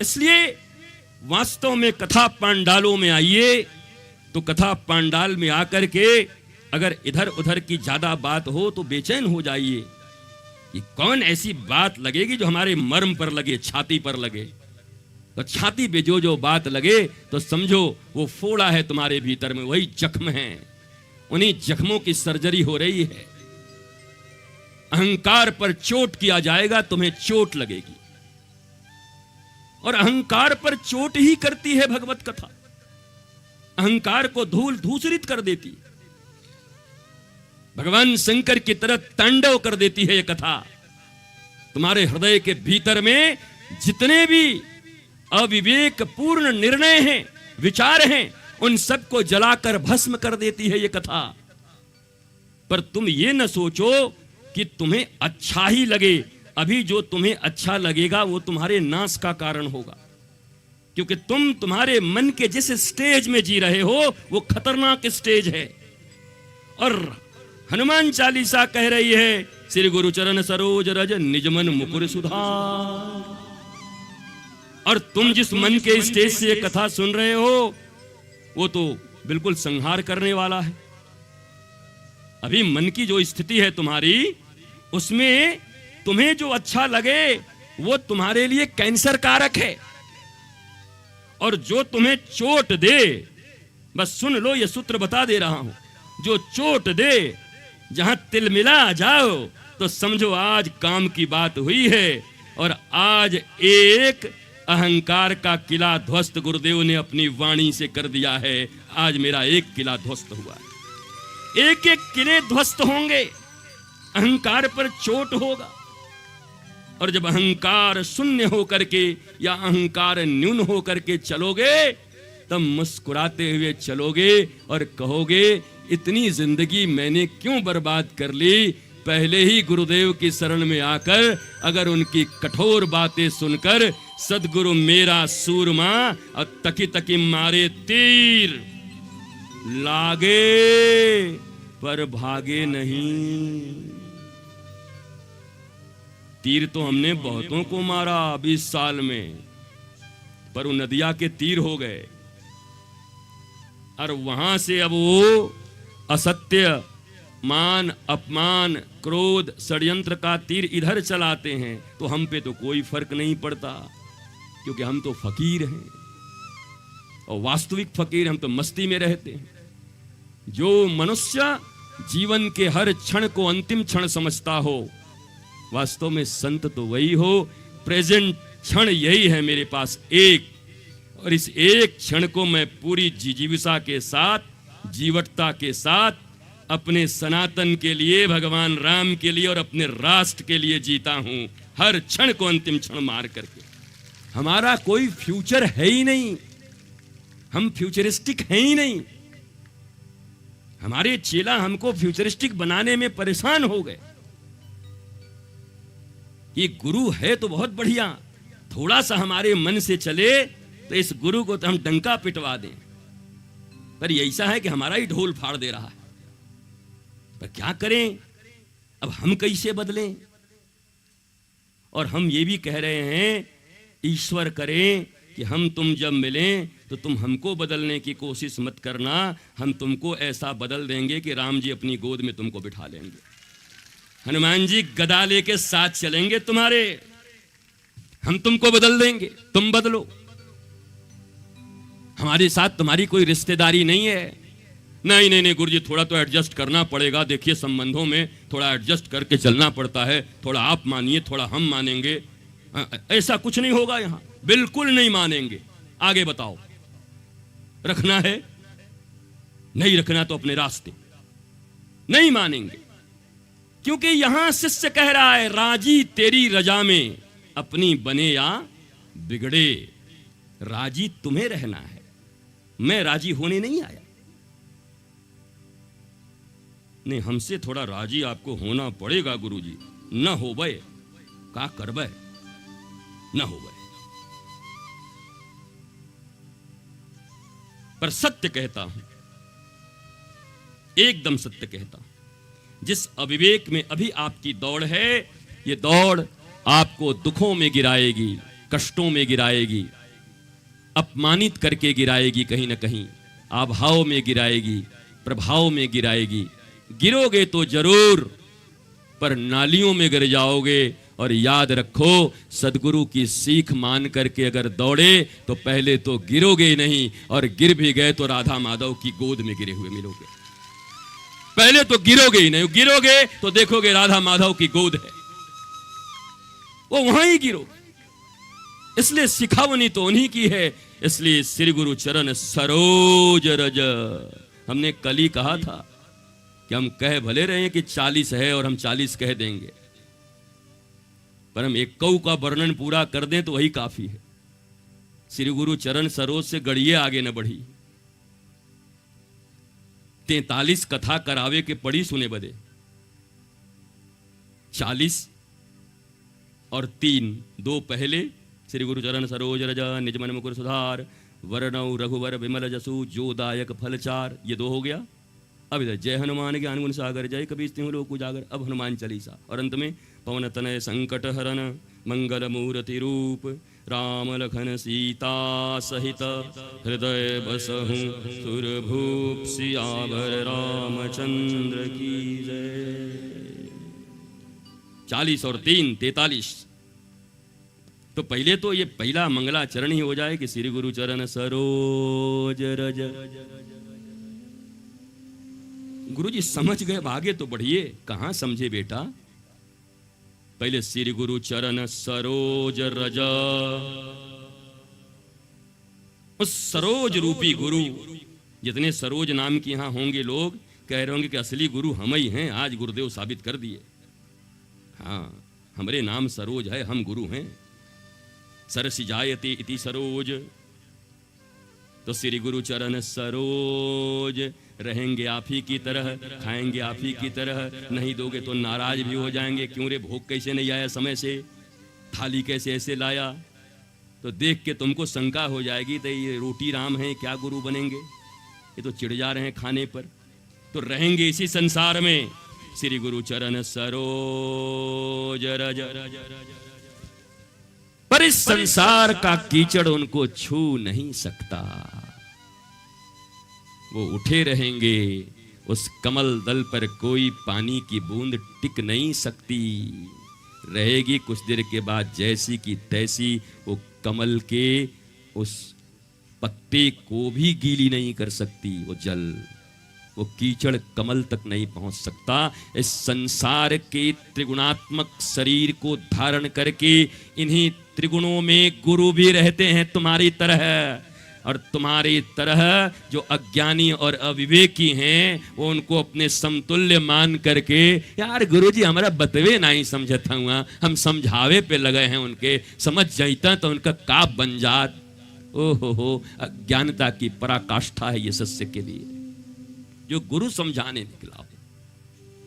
इसलिए वास्तव में कथा पांडालों में आइए तो कथा पांडाल में आकर के अगर इधर उधर की ज्यादा बात हो तो बेचैन हो जाइए कि कौन ऐसी बात लगेगी जो हमारे मर्म पर लगे, छाती पर लगे। तो छाती पे जो जो बात लगे तो समझो वो फोड़ा है तुम्हारे भीतर में, वही जख्म है, उन्हीं जख्मों की सर्जरी हो रही है। अहंकार पर चोट किया जाएगा, तुम्हें चोट लगेगी। और अहंकार पर चोट ही करती है भगवत कथा, अहंकार को धूल धूसरित कर देती, भगवान शंकर की तरह तांडव कर देती है ये कथा। तुम्हारे हृदय के भीतर में जितने भी अविवेक पूर्ण निर्णय हैं, विचार हैं, उन सबको जलाकर भस्म कर देती है ये कथा। पर तुम ये न सोचो कि तुम्हें अच्छा ही लगे, अभी जो तुम्हें अच्छा लगेगा वो तुम्हारे नाश का कारण होगा, क्योंकि तुम तुम्हारे मन के जिस स्टेज में जी रहे हो वो खतरनाक स्टेज है। और हनुमान चालीसा कह रही है, श्री गुरु चरण सरोज रज निज मन मुकुर सुधार। और तुम जिस मन के स्टेज से ये कथा सुन रहे हो वो तो बिल्कुल संहार करने वाला है। अभी मन की जो स्थिति है तुम्हारी, उसमें तुम्हें जो अच्छा लगे वो तुम्हारे लिए कैंसर कारक है, और जो तुम्हें चोट दे, बस सुन लो ये सूत्र बता दे रहा हूं, जो चोट दे, जहां तिल मिला जाओ तो समझो आज काम की बात हुई है। और आज एक अहंकार का किला ध्वस्त गुरुदेव ने अपनी वाणी से कर दिया है। आज मेरा एक किला ध्वस्त हुआ है, एक एक किले ध्वस्त होंगे, अहंकार पर चोट होगा। और जब अहंकार शून्य होकर के या अहंकार न्यून होकर के चलोगे तब मुस्कुराते हुए चलोगे और कहोगे इतनी जिंदगी मैंने क्यों बर्बाद कर ली। पहले ही गुरुदेव की शरण में आकर अगर उनकी कठोर बातें सुनकर सदगुरु मेरा सूरमा और तकी तकी मारे तीर, लागे पर भागे नहीं। तीर तो हमने बहुतों को मारा 20 साल में, पर वो नदिया के तीर हो गए। और वहां से अब वो असत्य, मान, अपमान, क्रोध, षड्यंत्र का तीर इधर चलाते हैं। तो हम पे तो कोई फर्क नहीं पड़ता, क्योंकि हम तो फकीर हैं, और वास्तविक फकीर हम तो मस्ती में रहते हैं। जो मनुष्य जीवन के हर क्षण को अंतिम क्षण समझता हो, वास्तव में संत तो वही हो। प्रेजेंट क्षण यही है मेरे पास एक, और इस एक क्षण को मैं पूरी जिजीविषा के साथ, जीवटता के साथ अपने सनातन के लिए, भगवान राम के लिए और अपने राष्ट्र के लिए जीता हूं, हर क्षण को अंतिम क्षण मार करके। हमारा कोई फ्यूचर है ही नहीं, हम फ्यूचरिस्टिक हैं ही नहीं। हमारे चेला हमको फ्यूचरिस्टिक बनाने में परेशान हो गए। ये गुरु है तो बहुत बढ़िया, थोड़ा सा हमारे मन से चले तो इस गुरु को तो हम डंका पिटवा दें, पर ऐसा है कि हमारा ही ढोल फाड़ दे रहा है। पर क्या करें, अब हम कैसे बदलें। और हम ये भी कह रहे हैं, ईश्वर करें कि हम तुम जब मिलें तो तुम हमको बदलने की कोशिश मत करना, हम तुमको ऐसा बदल देंगे कि राम जी अपनी गोद में तुमको बिठा लेंगे, हनुमान जी गदा लेके साथ चलेंगे तुम्हारे, हम तुमको बदल देंगे, तुम बदलो। हमारे साथ तुम्हारी कोई रिश्तेदारी नहीं है। नहीं नहीं नहीं गुरुजी, थोड़ा तो एडजस्ट करना पड़ेगा, देखिए संबंधों में थोड़ा एडजस्ट करके चलना पड़ता है, थोड़ा आप मानिए थोड़ा हम मानेंगे। ऐसा कुछ नहीं होगा यहां, बिल्कुल नहीं मानेंगे। आगे बताओ, रखना है, नहीं रखना तो अपने रास्ते, नहीं मानेंगे। क्योंकि यहां शिष्य कह रहा है, राजी तेरी रजा में अपनी बने या बिगड़े। राजी तुम्हें रहना है, मैं राजी होने नहीं आया। नहीं, हमसे थोड़ा राजी आपको होना पड़ेगा गुरुजी, न हो बे का करबे, न हो बे। पर सत्य कहता हूं, एकदम सत्य कहता हूं, जिस अविवेक में अभी आपकी दौड़ है, ये दौड़ आपको दुखों में गिराएगी, कष्टों में गिराएगी, अपमानित करके गिराएगी, कहीं ना कहीं अभाव में गिराएगी, प्रभाव में गिराएगी। गिरोगे तो जरूर, पर नालियों में गिर जाओगे। और याद रखो, सदगुरु की सीख मान करके अगर दौड़े तो पहले तो गिरोगे नहीं, और गिर भी गए तो राधा माधव की गोद में गिरे हुए मिलोगे। पहले तो गिरोगे ही नहीं, गिरोगे तो देखोगे राधा माधव की गोद है, वो वहां ही गिरो। इसलिए सिखावनी तो उन्हीं की है। इसलिए श्री गुरु चरण सरोज रज। हमने कल ही कहा था कि हम कह भले रहे कि 40 है और हम 40 कह देंगे, पर हम एक कौ का वर्णन पूरा कर दें तो वही काफी है। श्री गुरु चरण सरोज से गड़िए आगे न बढ़ी। 43 कथा करावे के पड़ी सुने बदे, 40 और 3 2 पहले श्री गुरु चरण सरोज रज निज मन मुकुर सुधार वरणौ रघुवर विमल जसु जो दायक फलचार। ये 2 हो गया। अब इधर जय हनुमान ज्ञान गुण सागर जय कबीर तिहुँ लोक उजागर। अब हनुमान चालीसा, और अंत में पवन तनय संकट हरन मंगल मूर्ति रूप राम लखन सीता सहित हृदय बसहु सुरभूप सियावर रामचंद्र की जय। 40 और 3 43। तो पहले तो ये पहला मंगलाचरण ही हो जाए कि श्री गुरु चरण सरोज रज। गुरु जी समझ गए, आगे तो बढ़िए। कहां समझे बेटा? पहले श्री गुरु चरण सरोज रज। उस सरोज रूपी गुरु, जितने सरोज नाम के यहां होंगे लोग कह रहे होंगे कि असली गुरु हम ही हैं। आज गुरुदेव साबित कर दिए, हाँ हमारे नाम सरोज है, हम गुरु हैं। सरसि जायते इति सरोज। तो श्री गुरु चरण सरोज। रहेंगे आप ही की तरह, खाएंगे आप ही की तरह, नहीं दोगे तो नाराज भी हो जाएंगे। क्यों रे, भोग कैसे नहीं आया समय से, थाली कैसे ऐसे लाया। तो देख के तुमको शंका हो जाएगी, तो ये रोटी राम है, क्या गुरु बनेंगे, ये तो चिढ़ जा रहे हैं खाने पर। तो रहेंगे इसी संसार में। श्री गुरु चरण सरोज रज। पर इस संसार का कीचड़ उनको छू नहीं सकता। वो उठे रहेंगे, उस कमल दल पर कोई पानी की बूंद टिक नहीं सकती। रहेगी कुछ देर के बाद जैसी की तैसी। वो कमल के उस पत्ते को भी गीली नहीं कर सकती। वो जल, वो कीचड़ कमल तक नहीं पहुंच सकता। इस संसार के त्रिगुणात्मक शरीर को धारण करके इन्हीं त्रिगुणों में गुरु भी रहते हैं तुम्हारी तरह। और तुम्हारी तरह जो अज्ञानी और अविवेकी हैं, वो उनको अपने समतुल्य मान करके, यार गुरुजी हमारा बतवे नहीं समझता हुआ, हम समझावे पे लगे हैं उनके, समझ जाता तो उनका काप बन जात। ओहो, अज्ञानता की पराकाष्ठा है ये शिष्य के लिए, जो गुरु समझाने निकला हो।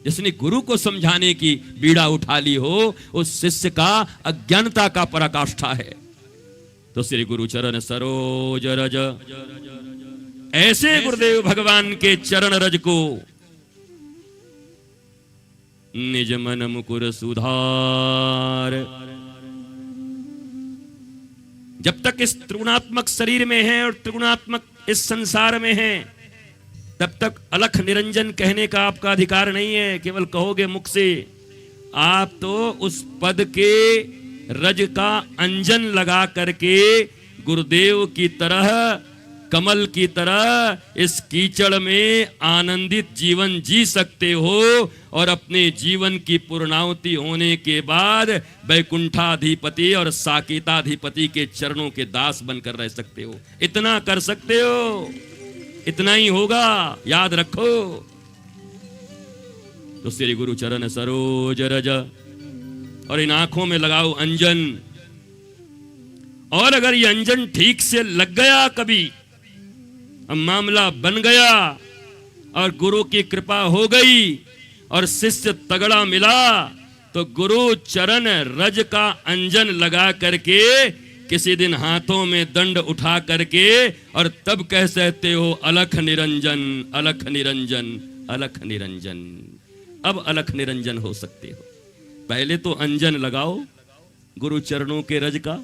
जिसने गुरु को समझाने की बीड़ा उठा ली हो, उस शिष्य का अज्ञानता का पराकाष्ठा है। तो श्री गुरु चरण सरोज रज। ऐसे गुरुदेव भगवान के चरण रज को निज मन मुकुर सुधार। जब तक इस त्रिगुणात्मक शरीर में है और त्रिगुणात्मक इस संसार में है, तब तक अलख निरंजन कहने का आपका अधिकार नहीं है। केवल कहोगे मुख से, आप तो उस पद के रज का अंजन लगा करके गुरुदेव की तरह, कमल की तरह इस कीचड़ में आनंदित जीवन जी सकते हो। और अपने जीवन की पूर्णाहुति होने के बाद वैकुंठाधिपति और साकेताधिपति के चरणों के दास बनकर रह सकते हो। इतना कर सकते हो, इतना ही होगा, याद रखो। तो श्री गुरु चरण सरोज रज। और इन आंखों में लगाओ अंजन। और अगर ये अंजन ठीक से लग गया कभी, अब मामला बन गया और गुरु की कृपा हो गई और शिष्य तगड़ा मिला, तो गुरु चरण रज का अंजन लगा करके किसी दिन हाथों में दंड उठा करके और तब कह सकते हो अलख निरंजन, अलख निरंजन, अलख निरंजन। अब अलख निरंजन हो सकते हो। पहले तो अंजन लगाओ गुरु चरणों के रज का,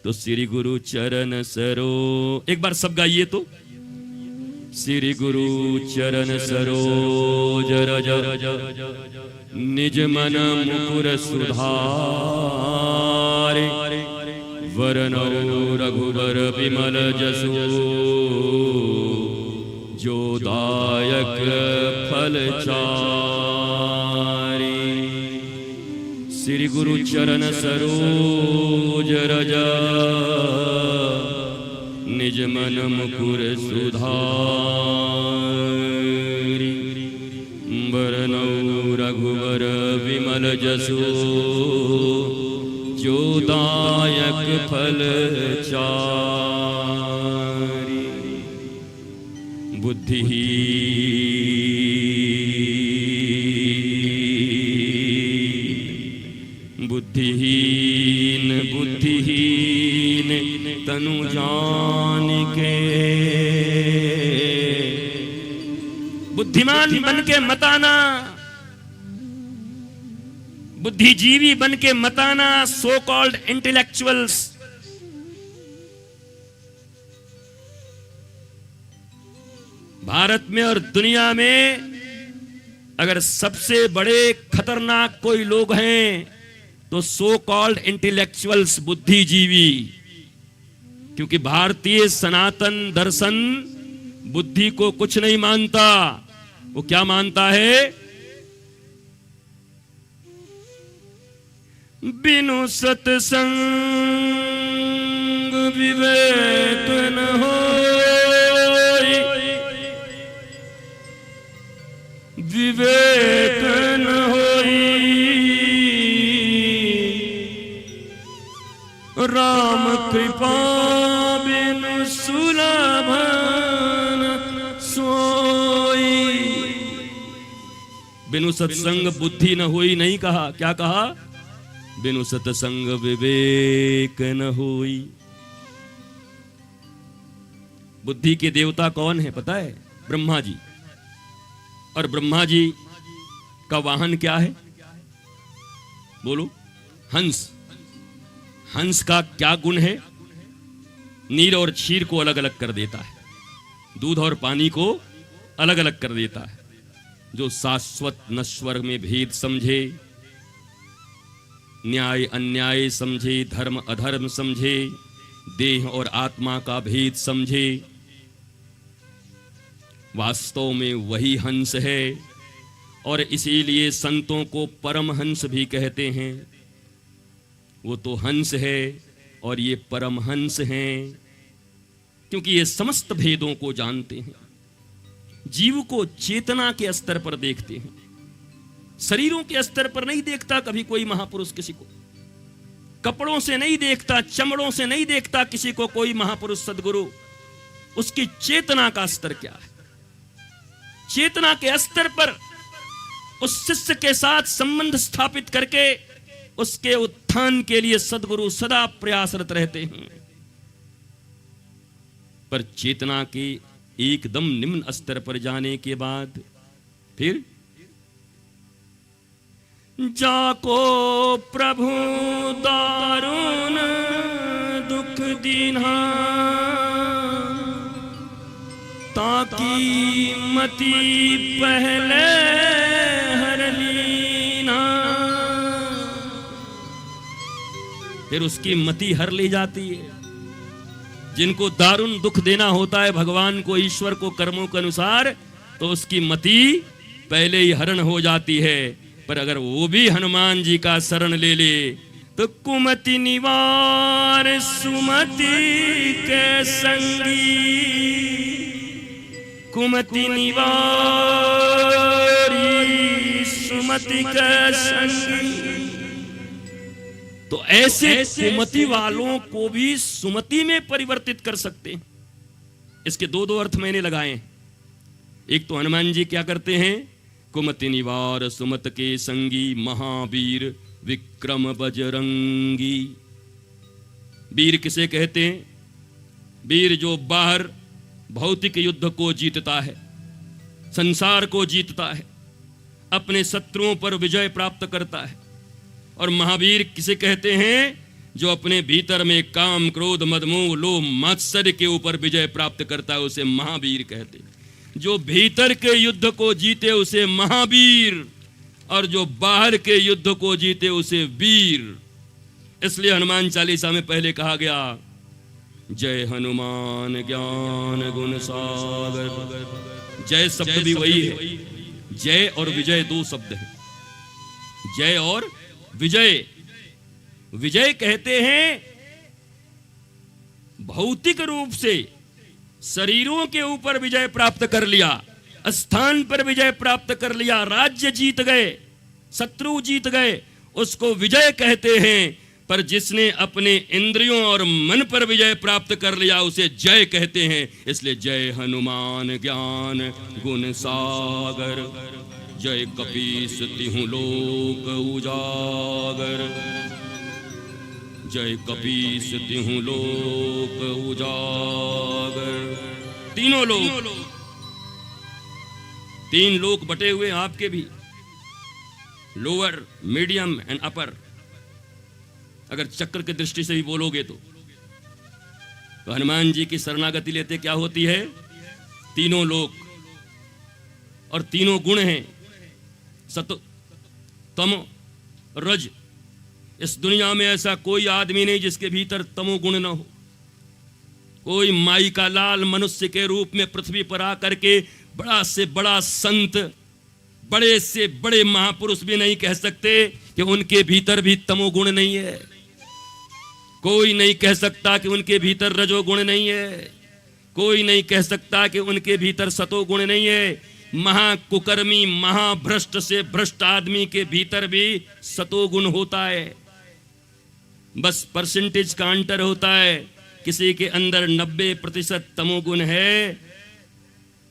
तो श्री गुरु चरण सरो, एक बार सब गाइए तो, श्री गुरु चरण सरोज रज निज मन मुकुर सुधारे, वरनौ रघुबर विमल जसु, जो दायक फल चारि। श्री गुरु चरण सरोज रज निज मन मुकुर सुधारि, वरनौ रघुबर विमल जसु, जो दायक फल चारि। बुद्धिहीन बुद्धिहीन तनु जान के, बुद्धिमान बन के मत आना, बुद्धिजीवी बन के मत आना, सो कॉल्ड इंटेलेक्चुअल्स। भारत में और दुनिया में अगर सबसे बड़े खतरनाक कोई लोग हैं तो सो कॉल्ड इंटेलेक्चुअल्स, बुद्धिजीवी। क्योंकि भारतीय सनातन दर्शन बुद्धि को कुछ नहीं मानता। वो क्या मानता है? बिनु सत्संग विवेक न होई, विवेक न होई, राम कृपा बिनु सुलभ न सोई। बिनु सत्संग बुद्धि न होई नहीं कहा, क्या कहा? बिनु सत्संग विवेक न होई। बुद्धि के देवता कौन है पता है? ब्रह्मा जी। और ब्रह्मा जी का वाहन क्या है? बोलो। हंस। हंस का क्या गुण है? नीर और क्षीर को अलग अलग कर देता है, दूध और पानी को अलग अलग कर देता है। जो शाश्वत नश्वर में भेद समझे, न्याय अन्याय समझे, धर्म अधर्म समझे, देह और आत्मा का भेद समझे, वास्तव में वही हंस है। और इसीलिए संतों को परम हंस भी कहते हैं। वो तो हंस है और ये परम हंस हैं, क्योंकि ये समस्त भेदों को जानते हैं। जीव को चेतना के स्तर पर देखते हैं, शरीरों के स्तर पर नहीं देखता कभी कोई महापुरुष किसी को। कपड़ों से नहीं देखता, चमड़ों से नहीं देखता किसी को कोई महापुरुष सदगुरु। उसकी चेतना का स्तर क्या है? चेतना के स्तर पर उस शिष्य के साथ संबंध स्थापित करके उसके उत्थान के लिए सदगुरु सदा प्रयासरत रहते हैं। पर चेतना के एकदम निम्न स्तर पर जाने के बाद फिर जाको प्रभु दारुण दुख दीन्हा, ताकि मति पहले हर लीना। फिर उसकी मति हर ली जाती है। जिनको दारुण दुख देना होता है भगवान को, ईश्वर को, कर्मों के अनुसार, तो उसकी मति पहले ही हरण हो जाती है। पर अगर वो भी हनुमान जी का शरण ले ले तो कुमति निवार सुमति के संगी, कुमति निवारी सुमति के संगी। तो ऐसे कुमति वालों को भी सुमति में परिवर्तित कर सकते हैं। इसके दो दो अर्थ मैंने लगाए। एक तो हनुमान जी क्या करते हैं? कुमति निवार सुमत के संगी, महावीर विक्रम बजरंगी। वीर किसे कहते हैं? वीर जो बाहर भौतिक युद्ध को जीतता है, संसार को जीतता है, अपने शत्रुओं पर विजय प्राप्त करता है। और महावीर किसे कहते हैं? जो अपने भीतर में काम, क्रोध, मद, मोह, लोभ, मात्सर्य के ऊपर विजय प्राप्त करता है उसे महावीर कहते हैं। जो भीतर के युद्ध को जीते उसे महावीर, और जो बाहर के युद्ध को जीते उसे वीर। इसलिए हनुमान चालीसा में पहले कहा गया, जय हनुमान ज्ञान गुण सागर। जय शब्द भी वही है, जय और विजय दो शब्द हैं। जय और विजय। विजय कहते हैं भौतिक रूप से शरीरों के ऊपर विजय प्राप्त कर लिया, स्थान पर विजय प्राप्त कर लिया, राज्य जीत गए, शत्रु जीत गए, उसको विजय कहते हैं। पर जिसने अपने इंद्रियों और मन पर विजय प्राप्त कर लिया उसे जय कहते हैं। इसलिए जय हनुमान ज्ञान गुण सागर, जय कपीस तिहुँ लोक उजागर, जय कपीस तिहुँ लोक उजागर। तीनों लोग, तीन लोक बटे हुए आपके भी, लोअर, मीडियम एंड अपर। अगर चक्र की दृष्टि से भी बोलोगे तो हनुमान जी की शरणागति लेते क्या होती है? तीनों लोक और तीनों गुण हैं, सतो, तमो, रज। इस दुनिया में ऐसा कोई आदमी नहीं जिसके भीतर तमोगुण न हो। कोई माई का लाल मनुष्य के रूप में पृथ्वी पर आकर के बड़ा से बड़ा संत, बड़े से बड़े महापुरुष भी नहीं कह सकते कि उनके भीतर भी तमोगुण नहीं है। कोई नहीं कह सकता कि उनके भीतर रजोगुण नहीं है। कोई नहीं कह सकता कि उनके भीतर सतोगुण नहीं है। महाकुकर्मी, महाभ्रष्ट से भ्रष्ट आदमी के भीतर भी सतोगुण होता है। बस परसेंटेज का अंतर होता है। किसी के अंदर 90% तमोगुण है,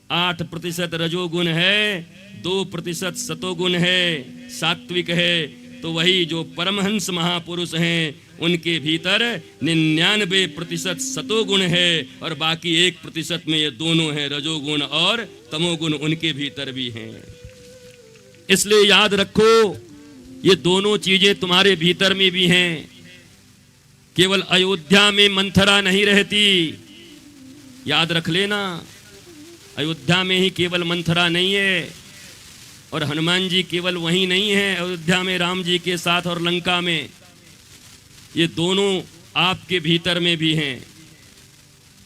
8% रजोगुण है, 2% सतोगुण है, सात्विक है। तो वही जो परमहंस महापुरुष हैं उनके भीतर 99% सतोगुण है और बाकी 1% में ये दोनों हैं, रजोगुण और तमोगुण उनके भीतर भी हैं। इसलिए याद रखो ये दोनों चीजें तुम्हारे भीतर में भी हैं। केवल अयोध्या में मंथरा नहीं रहती, याद रख लेना। अयोध्या में ही केवल मंथरा नहीं है, और हनुमान जी केवल वहीं नहीं है, अयोध्या में राम जी के साथ और लंका में, ये दोनों आपके भीतर में भी हैं।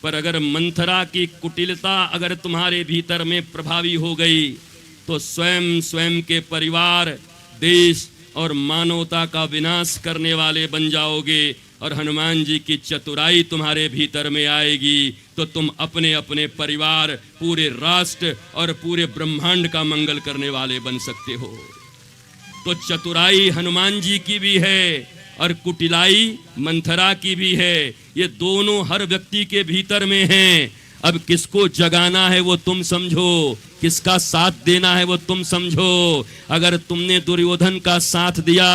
पर अगर मंथरा की कुटिलता अगर तुम्हारे भीतर में प्रभावी हो गई तो स्वयं स्वयं के परिवार, देश और मानवता का विनाश करने वाले बन जाओगे। और हनुमान जी की चतुराई तुम्हारे भीतर में आएगी तो तुम अपने अपने परिवार, पूरे राष्ट्र और पूरे ब्रह्मांड का मंगल करने वाले बन सकते हो। तो चतुराई हनुमान जी की भी है और कुटिलाई मंथरा की भी है। ये दोनों हर व्यक्ति के भीतर में हैं। अब किसको जगाना है वो तुम समझो, किसका साथ देना है वो तुम समझो। अगर तुमने दुर्योधन का साथ दिया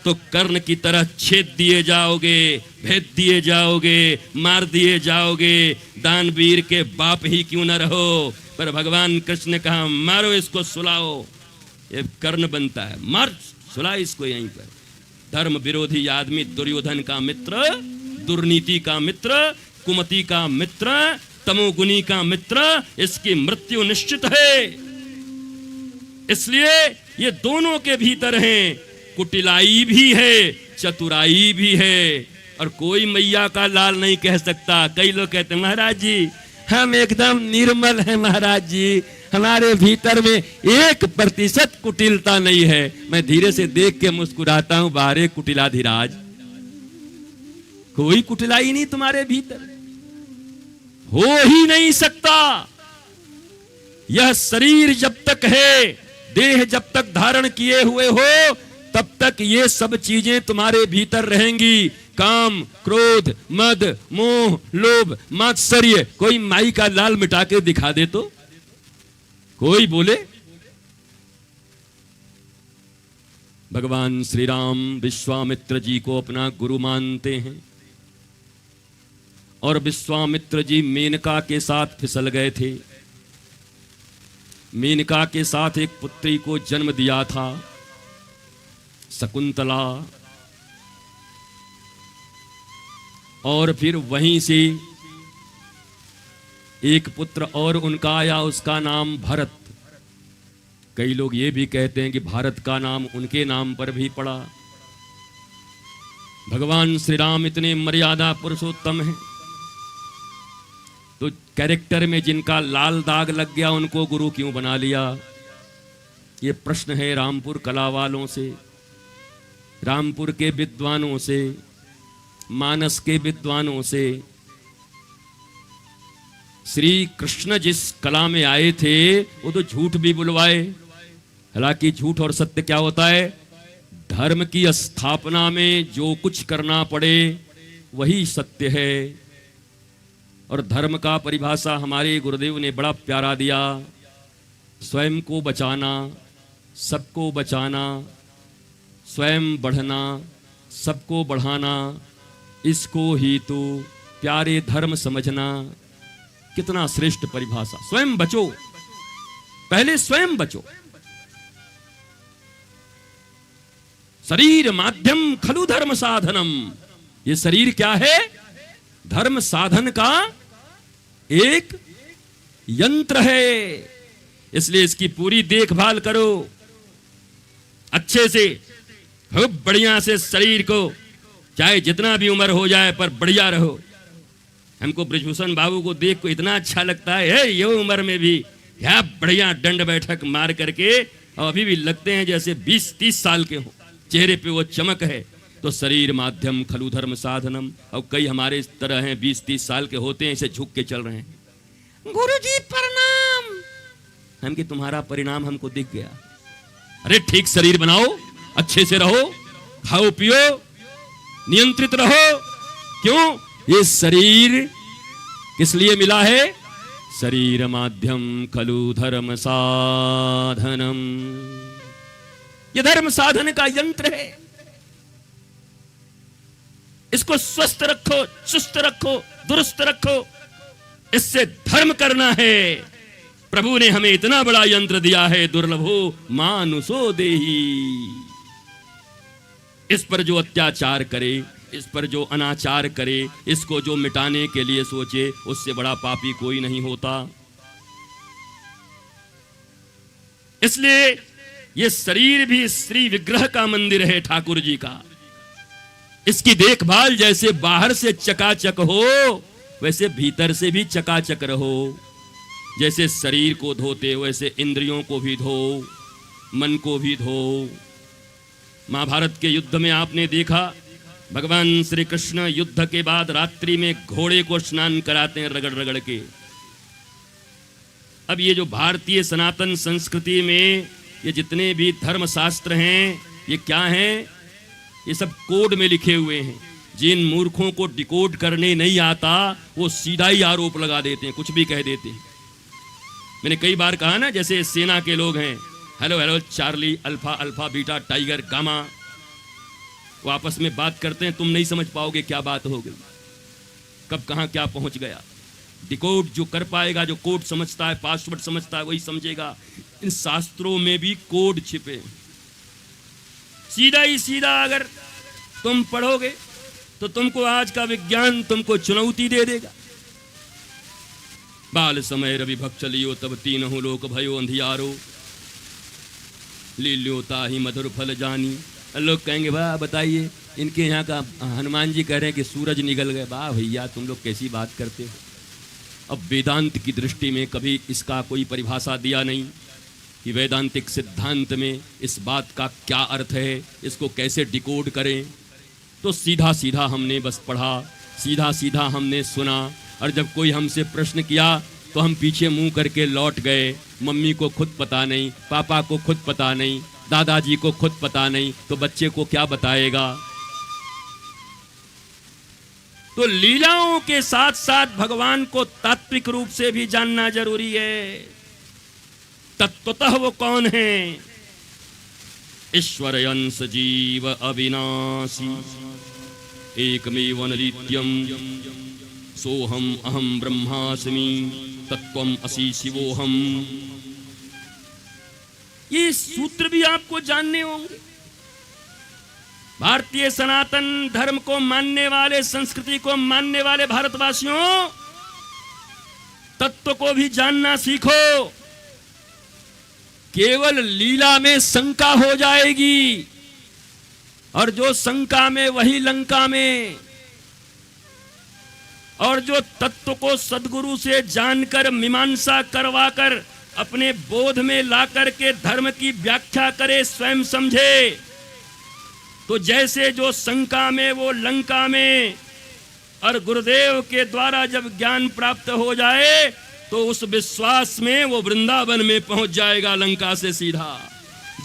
तो कर्ण की तरह छेद दिए जाओगे, भेद दिए जाओगे, मार दिए जाओगे, दानवीर के बाप ही क्यों न रहो। पर भगवान कृष्ण ने कहा मारो इसको, सुलाओ। ये कर्ण बनता है, मार, सुला इसको यहीं पर। धर्म विरोधी आदमी दुर्योधन का मित्र, दुर्नीति का मित्र, कुमति का मित्र, तमोगुनी का मित्र, इसकी मृत्यु निश्चित है। इसलिए ये दोनों के भीतर हैं, कुटिलाई भी है, चतुराई भी है। और कोई मैया का लाल नहीं कह सकता। कई लोग कहते हैं महाराज जी हम एकदम निर्मल हैं, महाराज जी हमारे भीतर में 1% कुटिलता नहीं है। मैं धीरे से देख के मुस्कुराता हूं, बारे कुटिलाधिराज, कोई कुटिलाई नहीं तुम्हारे भीतर, हो ही नहीं सकता। यह शरीर जब तक है, देह जब तक धारण किए हुए हो तब तक ये सब चीजें तुम्हारे भीतर रहेंगी। काम, क्रोध, मद, मोह, लोभ, मात्सर्य। कोई माई का लाल मिटा के दिखा दे तो कोई बोले। भगवान श्री राम विश्वामित्र जी को अपना गुरु मानते हैं और विश्वामित्र जी मेनका के साथ फिसल गए थे। मेनका के साथ एक पुत्री को जन्म दिया था, शकुंतला। और फिर वहीं से एक पुत्र और उनका आया, उसका नाम भरत। कई लोग ये भी कहते हैं कि भारत का नाम उनके नाम पर भी पड़ा। भगवान श्री राम इतने मर्यादा पुरुषोत्तम हैं, तो कैरेक्टर में जिनका लाल दाग लग गया उनको गुरु क्यों बना लिया? ये प्रश्न है रामपुर कला वालों से, रामपुर के विद्वानों से, मानस के विद्वानों से। श्री कृष्ण जिस कला में आए थे वो तो झूठ भी बुलवाए। हालांकि झूठ और सत्य क्या होता है? धर्म की स्थापना में जो कुछ करना पड़े वही सत्य है। और धर्म का परिभाषा हमारे गुरुदेव ने बड़ा प्यारा दिया, स्वयं को बचाना, सबको बचाना, स्वयं बढ़ना, सबको बढ़ाना, इसको ही तो प्यारे धर्म समझना। कितना श्रेष्ठ परिभाषा। स्वयं बचो, पहले स्वयं बचो। शरीर माध्यम खलु धर्म साधनम। ये शरीर क्या है? धर्म साधन का एक यंत्र है। इसलिए इसकी पूरी देखभाल करो अच्छे से, खूब बढ़िया से शरीर को, चाहे जितना भी उम्र हो जाए पर बढ़िया रहो। हमको ब्रिजभूषण बाबू को देख को इतना अच्छा लगता है, ये उम्र में भी क्या बढ़िया दंड बैठक मार करके, और अभी भी लगते हैं जैसे 20-30 साल के हो। चेहरे पे वो चमक है। तो शरीर माध्यम खलु धर्म साधनम। और कई हमारे इस तरह हैं 20-30 साल के होते हैं, इसे झुक के चल रहे हैं। गुरुजी प्रणाम। हम कि तुम्हारा परिणाम हमको दिख गया। अरे ठीक शरीर बनाओ, अच्छे से रहो, खाओ पियो, नियंत्रित रहो। क्यों? ये शरीर किस लिए मिला है? शरीर माध्यम खलु धर्म साधनम। ये धर्म साधन का यंत्र है। इसको स्वस्थ रखो, चुस्त रखो, दुरुस्त रखो। इससे धर्म करना है। प्रभु ने हमें इतना बड़ा यंत्र दिया है, दुर्लभो मानुषो देही। इस पर जो अत्याचार करे, इस पर जो अनाचार करे, इसको जो मिटाने के लिए सोचे, उससे बड़ा पापी कोई नहीं होता। इसलिए ये शरीर भी श्री विग्रह का मंदिर है ठाकुर जी का। इसकी देखभाल जैसे बाहर से चकाचक हो, वैसे भीतर से भी चकाचक रहो। जैसे शरीर को धोते वैसे इंद्रियों को भी धो, मन को भी धो। महाभारत के युद्ध में आपने देखा, भगवान श्री कृष्ण युद्ध के बाद रात्रि में घोड़े को स्नान कराते हैं रगड़ रगड़ के। अब ये जो भारतीय सनातन संस्कृति में ये जितने भी धर्म शास्त्र हैं, ये क्या हैं? ये सब कोड में लिखे हुए हैं। जिन मूर्खों को डिकोड करने नहीं आता वो सीधा ही आरोप लगा देते हैं, कुछ भी कह देते हैं। मैंने कई बार कहा ना, जैसे सेना के लोग हैं, hello hello Charlie, alpha alpha beta tiger gamma, वो आपस में बात करते हैं, तुम नहीं समझ पाओगे क्या बात हो गई, कब कहां क्या पहुंच गया। डिकोड जो कर पाएगा, जो कोड समझता है, पासवर्ड समझता है, वही समझेगा। इन शास्त्रों में भी कोड छिपे। सीधा ही सीधा अगर तुम पढ़ोगे तो तुमको आज का विज्ञान तुमको चुनौती दे देगा। बाल समय रवि भक्त लियो तब तीनहु लोक भयो अंधियारो, लील्योता ही मधुर फल जानी। लोग कहेंगे वाह बताइए, इनके यहाँ का हनुमान जी कह रहे हैं कि सूरज निकल गए। वाह भैया तुम लोग कैसी बात करते हो। अब वेदांत की दृष्टि में कभी इसका कोई परिभाषा दिया नहीं कि वैदांतिक सिद्धांत में इस बात का क्या अर्थ है, इसको कैसे डिकोड करें। तो सीधा सीधा हमने बस पढ़ा, सीधा सीधा हमने सुना, और जब कोई हमसे प्रश्न किया तो हम पीछे मुंह करके लौट गए। मम्मी को खुद पता नहीं, पापा को खुद पता नहीं, दादाजी को खुद पता नहीं, तो बच्चे को क्या बताएगा। तो लीलाओं के साथ साथ भगवान को तात्विक रूप से भी जानना जरूरी है। तत्वतः वो कौन है? ईश्वर अंश जीव अविनाशी एकमेव नित्यम सोहम अहम ब्रह्मास्मि तत्वम असि शिवोहम। ये सूत्र भी आपको जानने होंगे। भारतीय सनातन धर्म को मानने वाले, संस्कृति को मानने वाले भारतवासियों, तत्व को भी जानना सीखो। केवल लीला में शंका हो जाएगी, और जो शंका में वही लंका में। और जो तत्व को सद्गुरु से जानकर, मीमांसा करवाकर, अपने बोध में लाकर के धर्म की व्याख्या करे, स्वयं समझे, तो जैसे जो शंका में वो लंका में। और गुरुदेव के द्वारा जब ज्ञान प्राप्त हो जाए तो उस विश्वास में वो वृंदावन में पहुंच जाएगा, लंका से सीधा।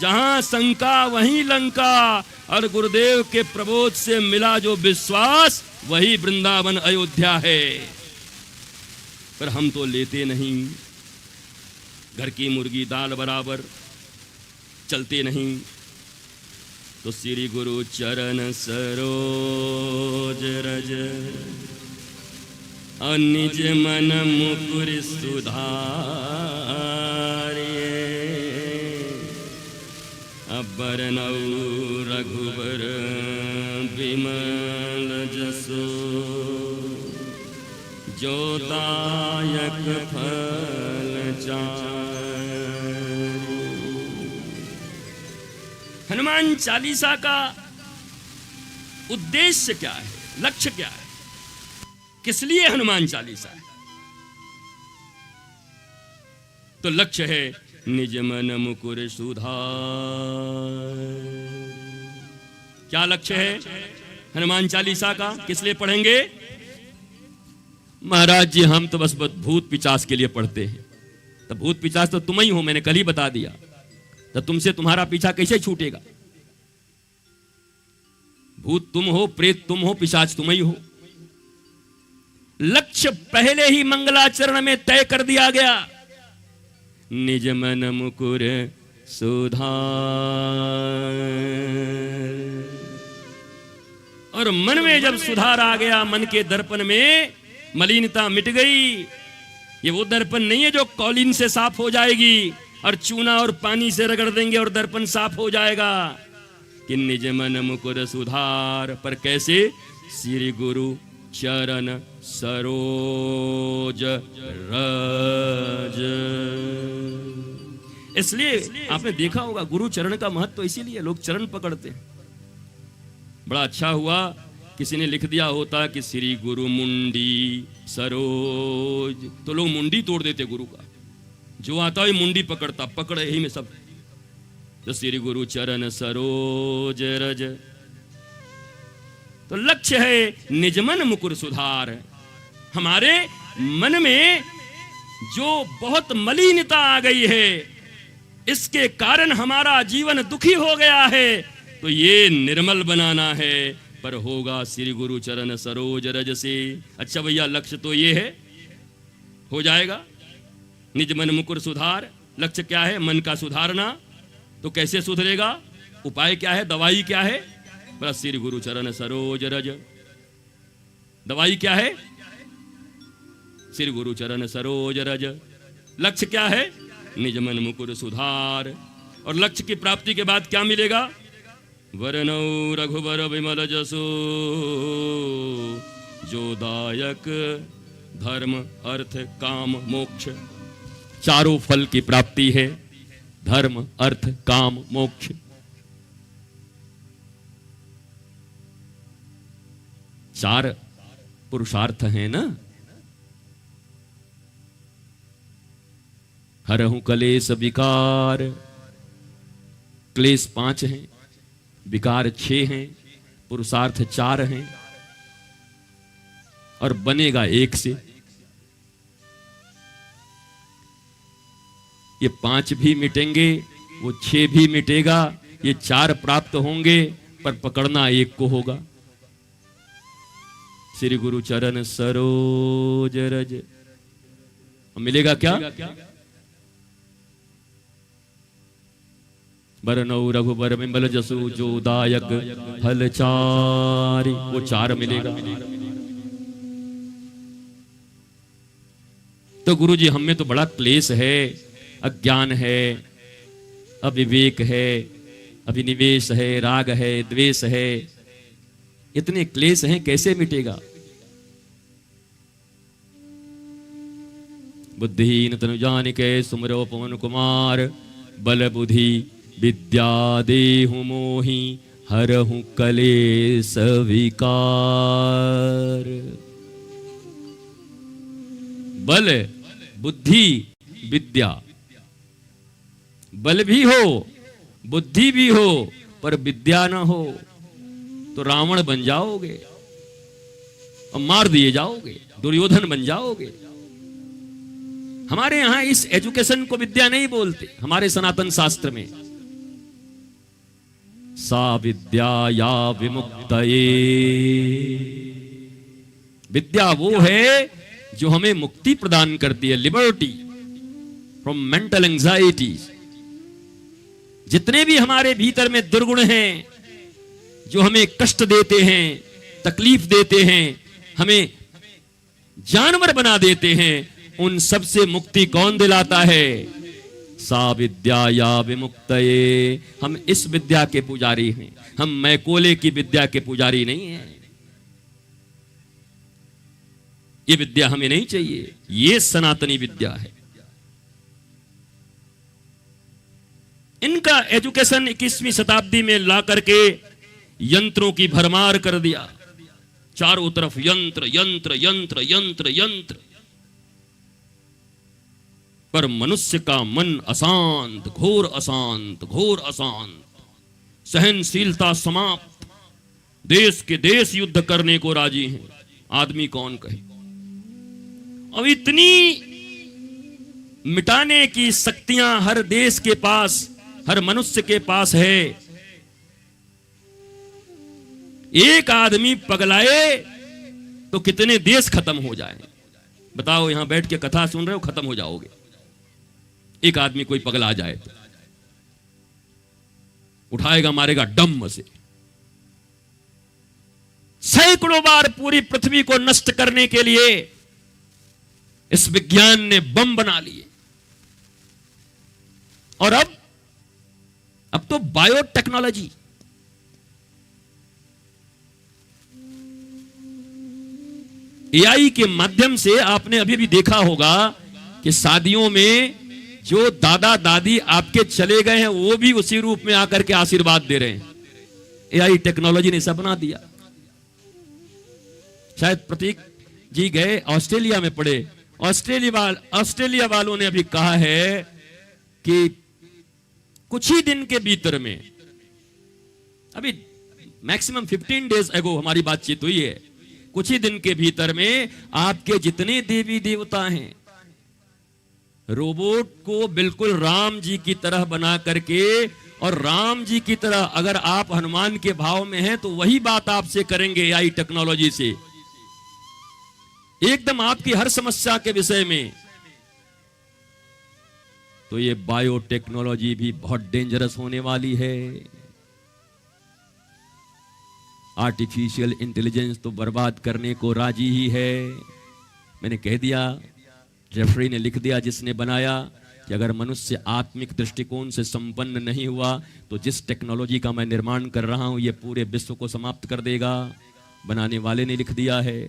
जहां शंका वहीं लंका, और गुरुदेव के प्रबोध से मिला जो विश्वास, वही वृंदावन अयोध्या है। पर हम तो लेते नहीं, घर की मुर्गी दाल बराबर, चलते नहीं। तो श्री गुरु चरण सरोज रज, निज मन मुकुर सुधारिए। बरनऊ रघुबर विमल जसो, जो दायक फल चारि। हनुमान चालीसा का उद्देश्य क्या है, लक्ष्य क्या है, किस लिए हनुमान चालीसा है? तो लक्ष्य है निज मन मुकुर सुधार। क्या लक्ष्य है हनुमान चालीसा का? किस लिए पढ़ेंगे? महाराज जी हम तो बस भूत पिचास के लिए पढ़ते हैं। तो भूत पिचास तो तुम ही हो, मैंने कल ही बता दिया। तो तुमसे तुम्हारा पीछा कैसे छूटेगा? भूत तुम हो, प्रेत तुम हो, पिशाच तुम ही हो। लक्ष्य पहले ही मंगलाचरण में तय कर दिया गया, निज मन मुकुर सुधार। और मन में जब सुधार आ गया, मन के दर्पण में मलिनता मिट गई। ये वो दर्पण नहीं है जो कॉलिन से साफ हो जाएगी और चूना और पानी से रगड़ देंगे और दर्पण साफ हो जाएगा। कि निज मन मुकुर सुधार, पर कैसे? श्री गुरु चरण सरोज रज। इसलिए आपने देखा होगा गुरु चरण का महत्व तो इसीलिए लोग चरण पकड़ते हैं। बड़ा अच्छा हुआ किसी ने लिख दिया होता कि श्री गुरु मुंडी सरोज, तो लोग मुंडी तोड़ देते गुरु का। जो आता है मुंडी पकड़ता, पकड़ यही में सब। तो श्री गुरु चरण सरोज रज, तो लक्ष्य है निज मन मुकुर सुधार। हमारे मन में जो बहुत मलिनता आ गई है, इसके कारण हमारा जीवन दुखी हो गया है, तो ये निर्मल बनाना है। पर होगा श्री गुरु चरण सरोज रज से। अच्छा भैया लक्ष्य तो ये है, हो जाएगा निज मन मुकुर सुधार। लक्ष्य क्या है? मन का सुधारना। तो कैसे सुधरेगा? उपाय क्या है, दवाई क्या है? बड़ा श्री गुरु चरण सरोज रज। दवाई क्या है? श्री गुरु चरण सरोज रज। लक्ष्य क्या है? निज मन मुकुर सुधार। और लक्ष्य की प्राप्ति के बाद क्या मिलेगा? वरनौ रघुबर विमल जसो, जो दायक धर्म अर्थ काम मोक्ष। चारों फल की प्राप्ति है, धर्म अर्थ काम मोक्ष। चार पुरुषार्थ हैं ना। हरहु कलेश विकार। क्लेश 5 हैं, विकार 6 हैं, पुरुषार्थ 4 हैं, और बनेगा 1 से। ये 5 भी मिटेंगे, वो 6 भी मिटेगा, ये 4 प्राप्त होंगे, पर पकड़ना 1 को होगा। श्री गुरु चरण सरोज रज। मिलेगा क्या? बरनौ रघुबर विमल जसु, जो दायक फल चारि। वो 4 मिलेगा। तो गुरु जी हम में तो बड़ा क्लेश है, अज्ञान है, अविवेक है, अभिनिवेश है, राग है, द्वेष है, इतने क्लेश हैं, कैसे मिटेगा? बुद्धिहीन तनु जानिके सुमरो पवन कुमार, बल बुद्धि विद्या देहु मोहि, हरहु कलेश विकार। बल, बुद्धि, विद्या, बल भी हो, बुद्धि भी हो, पर विद्या ना हो तो रावण बन जाओगे और मार दिए जाओगे, दुर्योधन बन जाओगे। हमारे यहां इस एजुकेशन को विद्या नहीं बोलते, हमारे सनातन शास्त्र में सा विद्या या विमुक्तये, विद्या वो है जो हमें मुक्ति प्रदान करती है, लिबर्टी फ्रॉम मेंटल एंजाइटीज। जितने भी हमारे भीतर में दुर्गुण हैं जो हमें कष्ट देते हैं, तकलीफ देते हैं, हमें जानवर बना देते हैं, उन सब से मुक्ति कौन दिलाता है? सा विद्या या विमुक्तये। हम इस विद्या के पुजारी हैं, हम मैकोले की विद्या के पुजारी नहीं हैं। ये विद्या हमें नहीं चाहिए, ये सनातनी विद्या है। इनका एजुकेशन 21वीं शताब्दी में ला करके यंत्रों की भरमार कर दिया, चारों तरफ यंत्र यंत्र यंत्र यंत्र यंत्र। पर मनुष्य का मन अशांत, घोर अशांत, घोर अशांत, सहनशीलता समाप्त, देश के देश युद्ध करने को राजी हैं। आदमी कौन कहे? अब इतनी मिटाने की शक्तियां हर देश के पास, हर मनुष्य के पास है। एक आदमी पगलाए तो कितने देश खत्म हो जाएं। बताओ, यहां बैठ के कथा सुन रहे हो, खत्म हो जाओगे। एक आदमी कोई पगला जाए तो उठाएगा, मारेगा डम से। सैकड़ों बार पूरी पृथ्वी को नष्ट करने के लिए इस विज्ञान ने बम बना लिए। और अब तो बायोटेक्नोलॉजी, एआई के माध्यम से आपने अभी भी देखा होगा कि शादियों में जो दादा दादी आपके चले गए हैं वो भी उसी रूप में आकर के आशीर्वाद दे रहे हैं। एआई टेक्नोलॉजी ने सब बना दिया। शायद प्रतीक जी गए ऑस्ट्रेलिया में पढ़े, ऑस्ट्रेलिया वालों ने अभी कहा है कि कुछ ही दिन के भीतर में, अभी मैक्सिमम 15 डेज एगो हमारी बातचीत हुई है, कुछ ही दिन के भीतर में आपके जितने देवी देवता हैं, रोबोट को बिल्कुल राम जी की तरह बना करके, और राम जी की तरह अगर आप हनुमान के भाव में हैं तो वही बात आपसे करेंगे एआई टेक्नोलॉजी से, एकदम आपकी हर समस्या के विषय में। तो ये बायोटेक्नोलॉजी भी बहुत डेंजरस होने वाली है। आर्टिफिशियल इंटेलिजेंस तो बर्बाद करने को राजी ही है। मैंने कह दिया, जेफरी ने लिख दिया जिसने बनाया, कि अगर मनुष्य आत्मिक दृष्टिकोण से संपन्न नहीं हुआ तो जिस टेक्नोलॉजी का मैं निर्माण कर रहा हूं ये पूरे विश्व को समाप्त कर देगा। बनाने वाले ने लिख दिया है।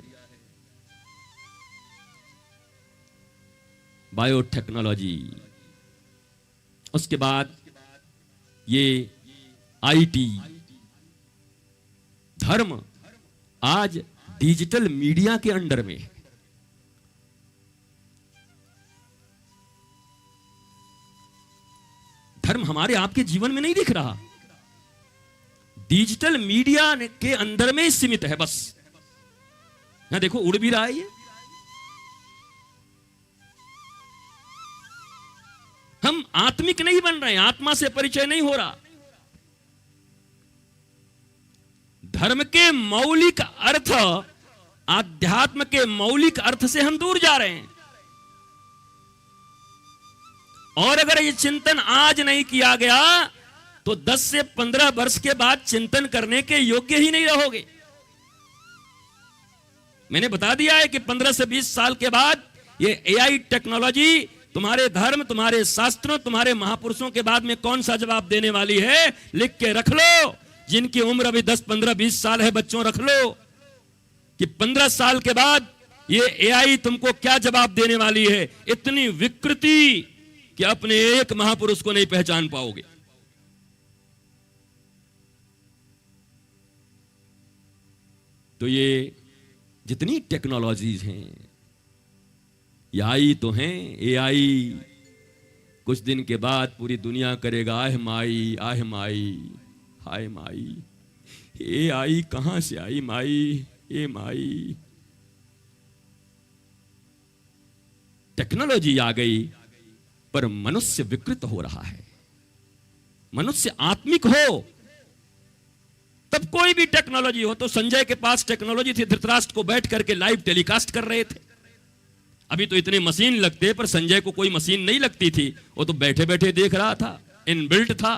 बायोटेक्नोलॉजी, उसके बाद ये आईटी, धर्म आज डिजिटल मीडिया के अंडर में है। धर्म हमारे आपके जीवन में नहीं दिख रहा, डिजिटल मीडिया के अंदर में सीमित है बस। यहां देखो उड़ भी रहा है ये। हम आत्मिक नहीं बन रहे हैं, आत्मा से परिचय नहीं हो रहा। धर्म के मौलिक अर्थ, आध्यात्म के मौलिक अर्थ से हम दूर जा रहे हैं। और अगर ये चिंतन आज नहीं किया गया तो 10 से 15 वर्ष के बाद चिंतन करने के योग्य ही नहीं रहोगे। मैंने बता दिया है कि 15 से 20 साल के बाद ये एआई टेक्नोलॉजी तुम्हारे धर्म, तुम्हारे शास्त्रों, तुम्हारे महापुरुषों के बाद में कौन सा जवाब देने वाली है? लिख के रख लो। जिनकी उम्र अभी 10, 15, 20 साल है, बच्चों रख लो कि 15 साल के बाद ये एआई तुमको क्या जवाब देने वाली है। इतनी विकृति कि अपने एक महापुरुष को नहीं पहचान पाओगे। तो ये जितनी टेक्नोलॉजीज हैं, ये आई तो हैं। एआई कुछ दिन के बाद पूरी दुनिया करेगा आह माई, आह माई, हाय माई, एआई कहां से आई माई, ए माई। टेक्नोलॉजी आ गई पर मनुष्य विकृत हो रहा है। मनुष्य आत्मिक हो तब कोई भी टेक्नोलॉजी हो। तो संजय के पास टेक्नोलॉजी थी, धृतराष्ट्र को बैठ करके लाइव टेलीकास्ट कर रहे थे। अभी तो इतने मशीन लगते, पर संजय को कोई मशीन नहीं लगती थी, वो तो बैठे बैठे देख रहा था, इनबिल्ट था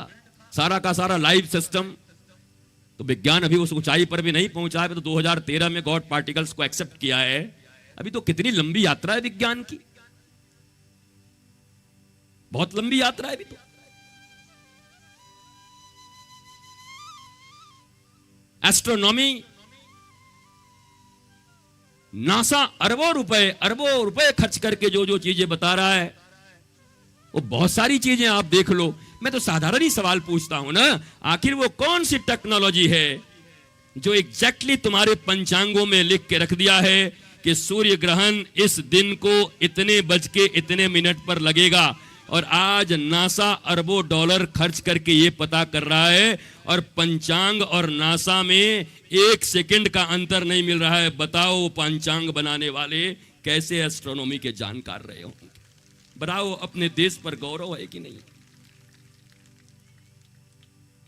सारा का सारा लाइव सिस्टम। तो विज्ञान अभी उस ऊंचाई पर भी नहीं पहुंचा है। तो 2013 में गॉड पार्टिकल्स को एक्सेप्ट किया है। अभी तो कितनी लंबी यात्रा है विज्ञान की, बहुत लंबी यात्रा है अभी तो। एस्ट्रोनॉमी, नासा अरबों रुपए खर्च करके जो जो चीजें बता रहा है, वो बहुत सारी चीजें आप देख लो। मैं तो साधारण ही सवाल पूछता हूं ना, आखिर वो कौन सी टेक्नोलॉजी है जो एग्जैक्टली तुम्हारे पंचांगों में लिख के रख दिया है कि सूर्य ग्रहण इस दिन को इतने बज के इतने मिनट पर लगेगा। और आज नासा अरबों डॉलर खर्च करके ये पता कर रहा है, और पंचांग और नासा में 1 सेकंड का अंतर नहीं मिल रहा है। बताओ पंचांग बनाने वाले कैसे एस्ट्रोनॉमी के जानकार रहे होंगे? बताओ अपने देश पर गौरव है कि नहीं?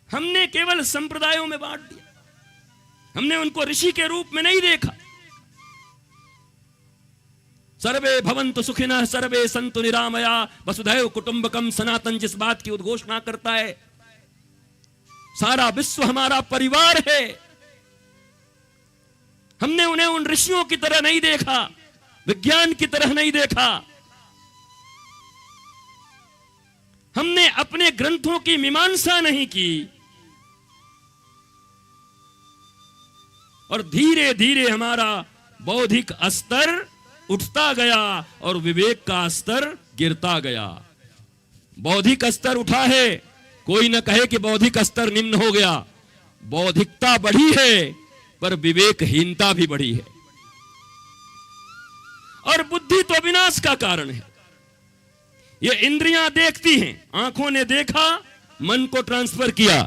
हमने केवल संप्रदायों में बांट दिया, हमने उनको ऋषि के रूप में नहीं देखा। सर्वे भवन्तु सुखिनः सर्वे सन्तु निरामया वसुधैव कुटुंबकम सनातन जिस बात की उद्घोषणा करता है, सारा विश्व हमारा परिवार है। हमने उन्हें उन ऋषियों की तरह नहीं देखा, विज्ञान की तरह नहीं देखा। हमने अपने ग्रंथों की मीमांसा नहीं की, और धीरे धीरे हमारा बौद्धिक स्तर उठता गया और विवेक का स्तर गिरता गया। बौद्धिक स्तर उठा है, कोई न कहे कि बौद्धिक स्तर निम्न हो गया। बौद्धिकता बढ़ी है पर विवेकहीनता भी बढ़ी है, और बुद्धि तो विनाश का कारण है। ये इंद्रियां देखती हैं, आंखों ने देखा, मन को ट्रांसफर किया,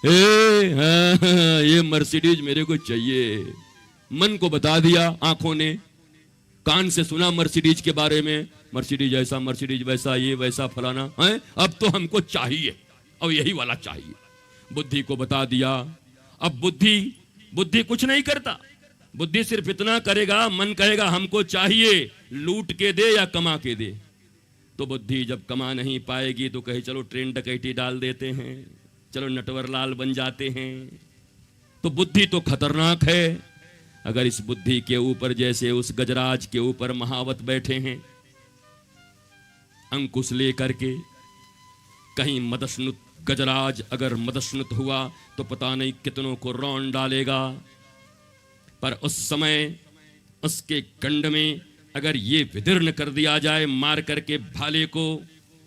ये मर्सिडीज मेरे को चाहिए, मन को बता दिया आंखों ने, कान से सुना मर्सिडीज के बारे में, मर्सिडीज ऐसा, मर्सिडीज वैसा, ये वैसा फलाना है, अब तो हमको चाहिए और यही वाला चाहिए। बुद्धि को बता दिया। अब बुद्धि कुछ नहीं करता, बुद्धि सिर्फ इतना करेगा, मन कहेगा हमको चाहिए, लूट के दे या कमा के दे। तो बुद्धि जब कमा नहीं पाएगी तो कहे चलो ट्रेन डकैती डाल देते हैं, चलो नटवरलाल बन जाते हैं। तो बुद्धि तो खतरनाक है। अगर इस बुद्धि के ऊपर जैसे उस गजराज के ऊपर महावत बैठे हैं अंकुश लेकर के, कहीं मदस्नुत गजराज अगर मदस्नुत हुआ तो पता नहीं कितनों को रौंद डालेगा। पर उस समय उसके कंड में अगर ये विदीर्ण कर दिया जाए मार करके भाले को,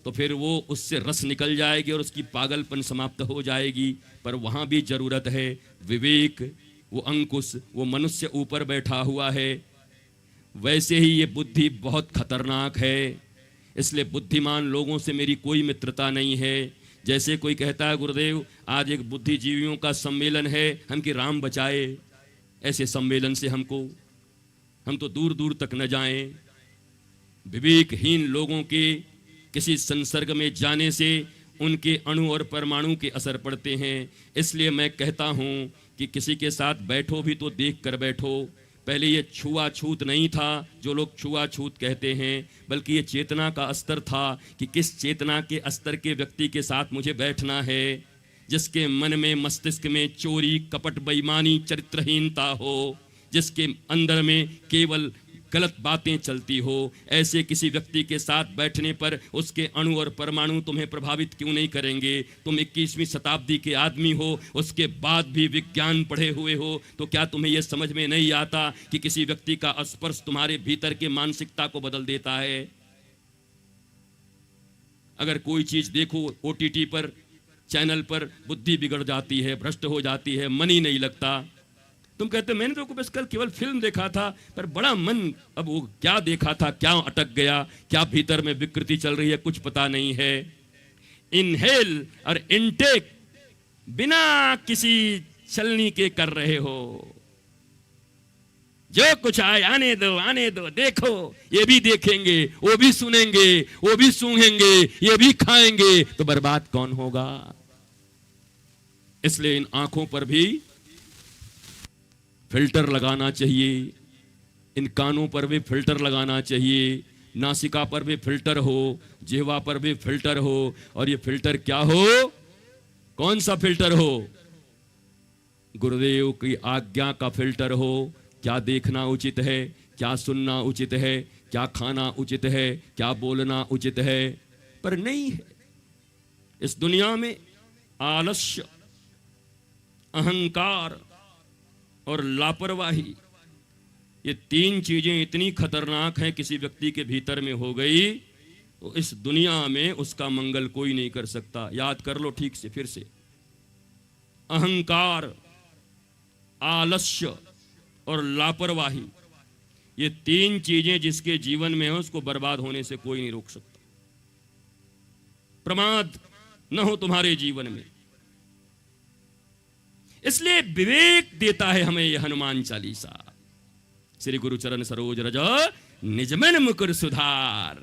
तो फिर वो उससे रस निकल जाएगी और उसकी पागलपन समाप्त हो जाएगी। पर वहां भी जरूरत है विवेक। वो अंकुश, वो मनुष्य ऊपर बैठा हुआ है। वैसे ही ये बुद्धि बहुत खतरनाक है, इसलिए बुद्धिमान लोगों से मेरी कोई मित्रता नहीं है। जैसे कोई कहता है गुरुदेव आज एक बुद्धिजीवियों का सम्मेलन है, हम कि राम बचाए, ऐसे सम्मेलन से हम तो दूर दूर तक न जाएं। विवेकहीन लोगों के किसी संसर्ग में जाने से उनके अणु और परमाणु के असर पड़ते हैं। इसलिए मैं कहता हूं कि किसी के साथ बैठो भी तो देख कर बैठो। पहले ये छुआछूत नहीं था जो लोग छुआछूत कहते हैं, बल्कि ये चेतना का स्तर था कि किस चेतना के स्तर के व्यक्ति के साथ मुझे बैठना है, जिसके मन में मस्तिष्क में चोरी कपट बेईमानी चरित्रहीनता हो, जिसके अंदर में केवल गलत बातें चलती हो, ऐसे किसी व्यक्ति के साथ बैठने पर उसके अणु और परमाणु तुम्हें प्रभावित क्यों नहीं करेंगे? तुम 21वीं शताब्दी के आदमी हो, उसके बाद भी विज्ञान पढ़े हुए हो, तो क्या तुम्हें यह समझ में नहीं आता कि किसी व्यक्ति का स्पर्श तुम्हारे भीतर के मानसिकता को बदल देता है? अगर कोई चीज देखो OTT पर, चैनल पर, बुद्धि बिगड़ जाती है, भ्रष्ट हो जाती है, मन ही नहीं लगता। तुम कहते मैंने तो बस कल केवल फिल्म देखा था, पर बड़ा मन, अब वो क्या देखा था, क्या अटक गया, क्या भीतर में विकृति चल रही है, कुछ पता नहीं है। इनहेल और इनटेक बिना किसी चलनी के कर रहे हो। जो कुछ आए आने दो, देखो, ये भी देखेंगे, वो भी सुनेंगे, वो भी सूंघेंगे, ये भी खाएंगे, तो बर्बाद कौन होगा? इसलिए इन आंखों पर भी फिल्टर लगाना चाहिए, इन कानों पर भी फिल्टर लगाना चाहिए, नासिका पर भी फिल्टर हो, जिह्वा पर भी फिल्टर हो। और ये फिल्टर क्या हो? कौन सा फिल्टर हो? गुरुदेव की आज्ञा का फिल्टर हो। क्या देखना उचित है, क्या सुनना उचित है, क्या खाना उचित है, क्या बोलना उचित है, पर नहीं है। इस दुनिया में आलस्य, अहंकार और लापरवाही, ये 3 चीजें इतनी खतरनाक हैं, किसी व्यक्ति के भीतर में हो गई तो इस दुनिया में उसका मंगल कोई नहीं कर सकता। याद कर लो ठीक से, फिर से। अहंकार, आलस्य और लापरवाही, ये 3 चीजें जिसके जीवन में हो उसको बर्बाद होने से कोई नहीं रोक सकता। प्रमाद न हो तुम्हारे जीवन में। इसलिए विवेक देता है हमें यह हनुमान चालीसा। श्री गुरु चरण सरोज रज निजमन मुकुर सुधार,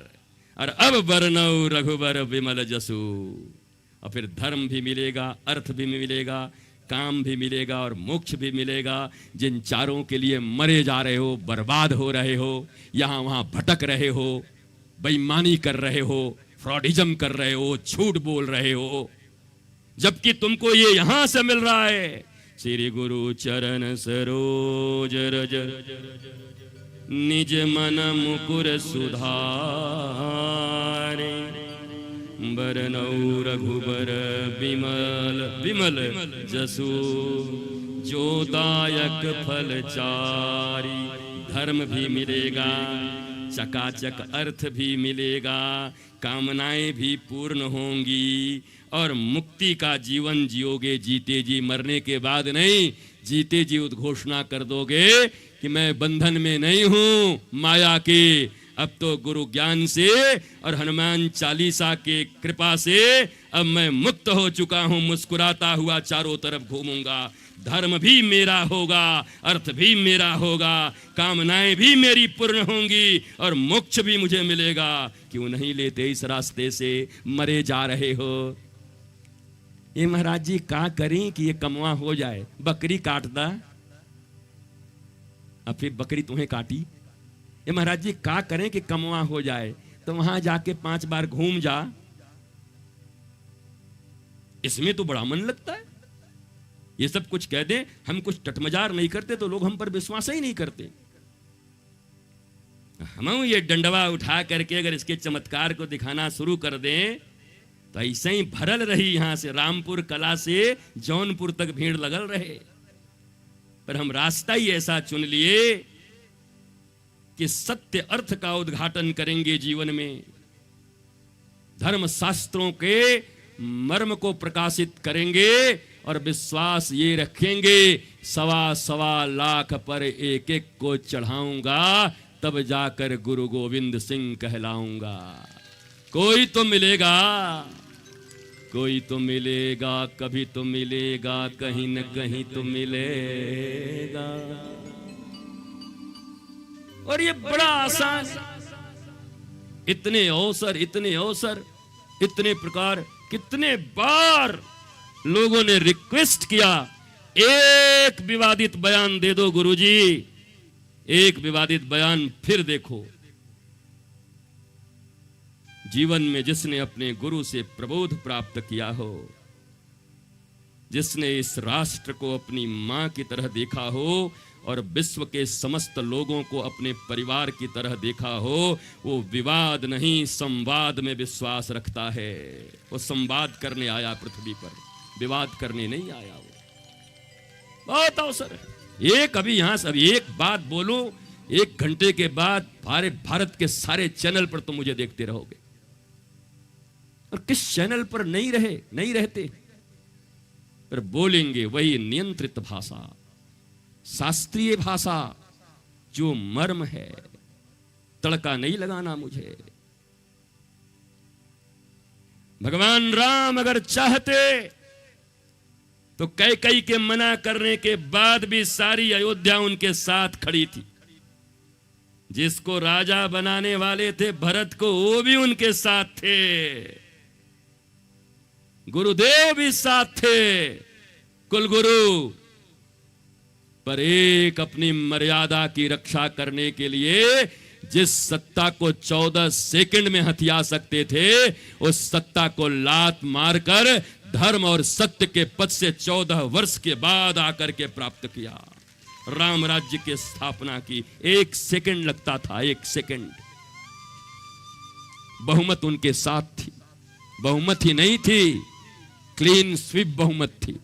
और अब वर्णौ रघुबर विमल जसु। और फिर धर्म भी मिलेगा, अर्थ भी मिलेगा, काम भी मिलेगा और मोक्ष भी मिलेगा। जिन चारों के लिए मरे जा रहे हो, बर्बाद हो रहे हो, यहां वहां भटक रहे हो, बेईमानी कर रहे हो, फ्रॉडिज्म कर रहे हो, झूठ बोल रहे हो, जबकि तुमको ये यहां से मिल रहा है। श्री गुरु चरण सरोज रज निज मन मुकुर सुधारे, बरनौ रघुबर विमल विमल जसु, जो दायक फल चारी। धर्म भी मिलेगा, चकाचक अर्थ भी मिलेगा, कामनाएं भी पूर्ण होंगी और मुक्ति का जीवन जियोगे। जीते जी, मरने के बाद नहीं, जीते जी उद्घोषणा कर दोगे कि मैं बंधन में नहीं हूं माया के। अब तो गुरु ज्ञान से और हनुमान चालीसा के कृपा से अब मैं मुक्त हो चुका हूं। मुस्कुराता हुआ चारों तरफ घूमूंगा। धर्म भी मेरा होगा, अर्थ भी मेरा होगा, कामनाएं भी मेरी पूर्ण होंगी और मोक्ष भी मुझे मिलेगा। क्यों नहीं लेते इस रास्ते से? मरे जा रहे हो। ये महाराज जी क्या करें कि ये कमवा हो जाए? बकरी काट दा, अब फिर बकरी तुम्हें काटी। ये महाराज जी क्या करें कि कमवा हो जाए? तो वहां जाके 5 बार घूम जा। इसमें तो बड़ा मन लगता है। ये सब कुछ कह दे, हम कुछ टटमजार नहीं करते तो लोग हम पर विश्वास ही नहीं करते। हम ये डंडवा उठा करके अगर इसके चमत्कार को दिखाना शुरू कर दें तो ऐसे ही भरल रही, यहां से रामपुर कला से जौनपुर तक भीड़ लगल रहे। पर हम रास्ता ही ऐसा चुन लिए कि सत्य अर्थ का उद्घाटन करेंगे जीवन में, धर्म शास्त्रों के मर्म को प्रकाशित करेंगे और विश्वास ये रखेंगे 1.25 लाख पर एक एक को चढ़ाऊंगा, तब जाकर गुरु गोविंद सिंह कहलाऊंगा। कोई तो मिलेगा, कोई तो मिलेगा, कभी तो मिलेगा, कहीं न कहीं तो मिलेगा। और ये बड़ा आसान, इतने अवसर, इतने अवसर, इतने प्रकार, कितने बार लोगों ने रिक्वेस्ट किया, एक विवादित बयान दे दो गुरुजी, एक विवादित बयान। फिर देखो, जीवन में जिसने अपने गुरु से प्रबोध प्राप्त किया हो, जिसने इस राष्ट्र को अपनी मां की तरह देखा हो और विश्व के समस्त लोगों को अपने परिवार की तरह देखा हो, वो विवाद नहीं संवाद में विश्वास रखता है। वो संवाद करने आया पृथ्वी पर, विवाद करने नहीं आया। वो बहुत अवसर है। एक अभी यहां से अभी एक बात बोलो, 1 घंटे के बाद भारत के सारे चैनल पर तुम मुझे देखते रहोगे। और किस चैनल पर नहीं रहते, पर बोलेंगे वही नियंत्रित भाषा, शास्त्रीय भाषा, जो मर्म है। तड़का नहीं लगाना मुझे। भगवान राम अगर चाहते तो कैकेयी के मना करने के बाद भी सारी अयोध्या उनके साथ खड़ी थी। जिसको राजा बनाने वाले थे भरत को, वो भी उनके साथ थे। गुरुदेव भी साथ थे, कुलगुरु। पर एक अपनी मर्यादा की रक्षा करने के लिए जिस सत्ता को 14 सेकंड में हथिया सकते थे, उस सत्ता को लात मारकर धर्म और सत्य के पद से 14 वर्ष के बाद आकर के प्राप्त किया। राम राज्य की स्थापना की। 1 सेकंड लगता था, 1 सेकंड। बहुमत उनके साथ थी। बहुमत ही नहीं थी, क्लीन स्वीप बहुमत थी,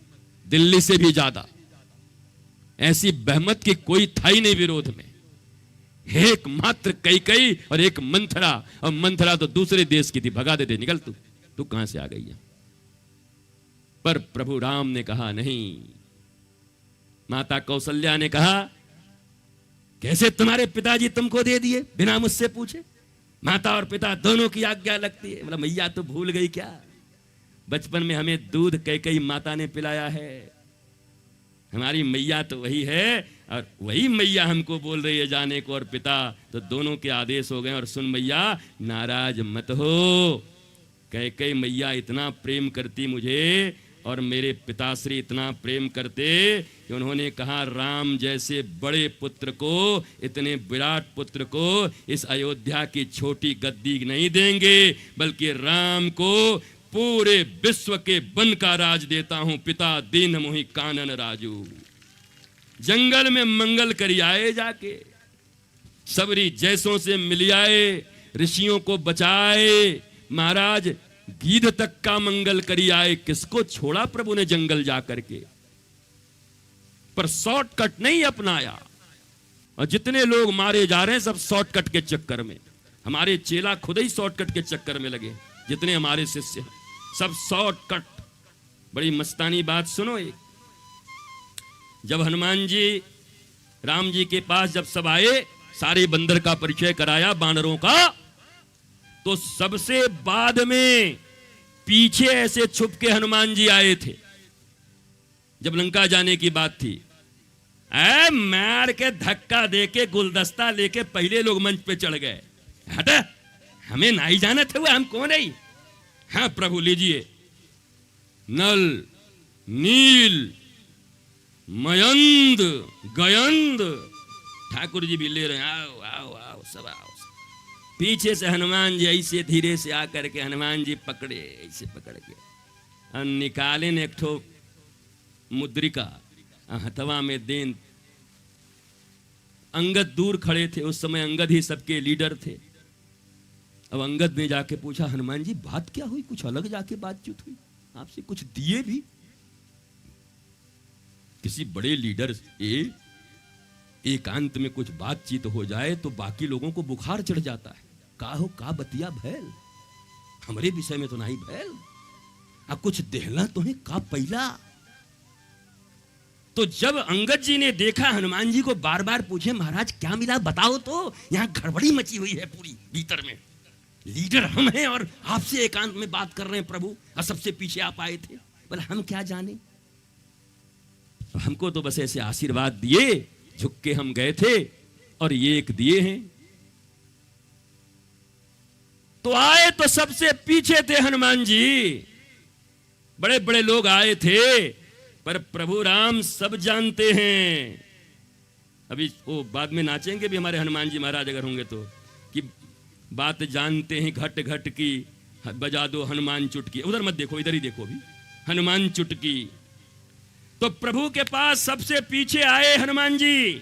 दिल्ली से भी ज्यादा। ऐसी बहुमत की कोई था ही नहीं विरोध में। एक मात्र कैकेयी और एक मंथरा, और मंथरा तो दूसरे देश की थी, भगा देते, निकल तू कहां से आ गई है। पर प्रभु राम ने कहा नहीं। माता कौशल्या ने कहा, कैसे तुम्हारे पिताजी तुमको दे दिए बिना मुझसे पूछे? माता और पिता दोनों की आज्ञा लगती है। मतलब मैया तो भूल गई क्या? बचपन में हमें दूध कैकेयी माता ने पिलाया है। हमारी मैया तो वही है, और वही मैया हमको बोल रही है जाने को, और पिता तो दोनों के आदेश हो गए। और सुन मैया, नाराज मत हो। कैकेयी मैया इतना प्रेम करती मुझे, और मेरे पिताश्री इतना प्रेम करते कि उन्होंने कहा, राम जैसे बड़े पुत्र को, इतने विराट पुत्र को इस अयोध्या की छोटी गद्दी नहीं देंगे, बल्कि राम को पूरे विश्व के वन का राज देता हूं। पिता दीन मोहि कानन राजू। जंगल में मंगल करी आए, जाके सबरी जैसों से मिल आए, ऋषियों को बचाए, महाराज गीध तक का मंगल करी आए। किसको छोड़ा प्रभु ने जंगल जाकर के? पर शॉर्टकट नहीं अपनाया। और जितने लोग मारे जा रहे हैं सब शॉर्टकट के चक्कर में। हमारे चेला खुद ही शॉर्टकट के चक्कर में लगे, जितने हमारे शिष्य हैं सब शॉर्टकट। बड़ी मस्तानी बात सुनो। एक जब हनुमान जी राम जी के पास जब सब आए, सारे बंदर का परिचय कराया, बानरों का, तो सबसे बाद में पीछे ऐसे छुप के हनुमान जी आए थे। जब लंका जाने की बात थी, मार के धक्का देके गुलदस्ता लेके पहले लोग मंच पे चढ़ गए। हटा, हमें नहीं जाना था, वो हम कौन है? हाँ प्रभु लीजिए। नल, नील, मयंद, गयंद, ठाकुर जी भी ले रहे हैं। आओ आओ आओ सब आओ। पीछे से हनुमान जी ऐसे धीरे से आकर के हनुमान जी पकड़े, ऐसे पकड़ के और निकाले ने एक ठो मुद्रिका, हथवा में देन। अंगद दूर खड़े थे, उस समय अंगद ही सबके लीडर थे। अब अंगद ने जाके पूछा, हनुमान जी बात क्या हुई? कुछ अलग जाके बातचीत हुई आपसे? कुछ दिए भी? किसी बड़े लीडर से एकांत में कुछ बातचीत हो जाए तो बाकी लोगों को बुखार चढ़ जाता है। का हो का बतिया भैल, हमारे विषय में तो नहीं भैल, अब कुछ देहला तो है का पहला। तो जब अंगद जी ने देखा हनुमान जी को बार बार पूछे, महाराज क्या मिला बताओ तो, यहां गड़बड़ी मची हुई है पूरी भीतर में। लीडर हम हैं और आपसे एकांत में बात कर रहे हैं प्रभु, और सबसे पीछे आप आए थे। बोले हम क्या जाने, हमको तो बस ऐसे आशीर्वाद दिए, झुक के हम गए थे और ये एक दिए हैं। तो आए तो सबसे पीछे थे हनुमान जी। बड़े बड़े लोग आए थे, पर प्रभु राम सब जानते हैं। अभी वो बाद में नाचेंगे भी हमारे हनुमान जी महाराज अगर होंगे तो, कि बात जानते हैं घट घट की, बजा दो हनुमान चुटकी। उधर मत देखो, इधर ही देखो। भी हनुमान चुटकी तो प्रभु के पास सबसे पीछे आए हनुमान जी,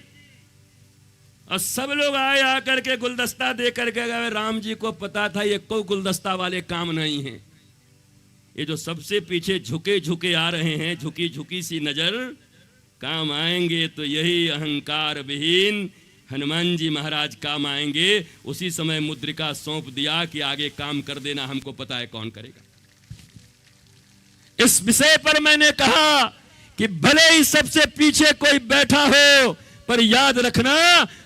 और सब लोग आए आकर के गुलदस्ता दे करके गए। राम जी को पता था ये कोई गुलदस्ता वाले काम नहीं है, ये जो सबसे पीछे झुके झुके आ रहे हैं, झुकी झुकी सी नजर, काम आएंगे तो यही अहंकार विहीन हनुमान जी महाराज काम आएंगे। उसी समय मुद्रिका सौंप दिया कि आगे काम कर देना, हमको पता है कौन करेगा। इस विषय पर मैंने कहा कि भले ही सबसे पीछे कोई बैठा हो, पर याद रखना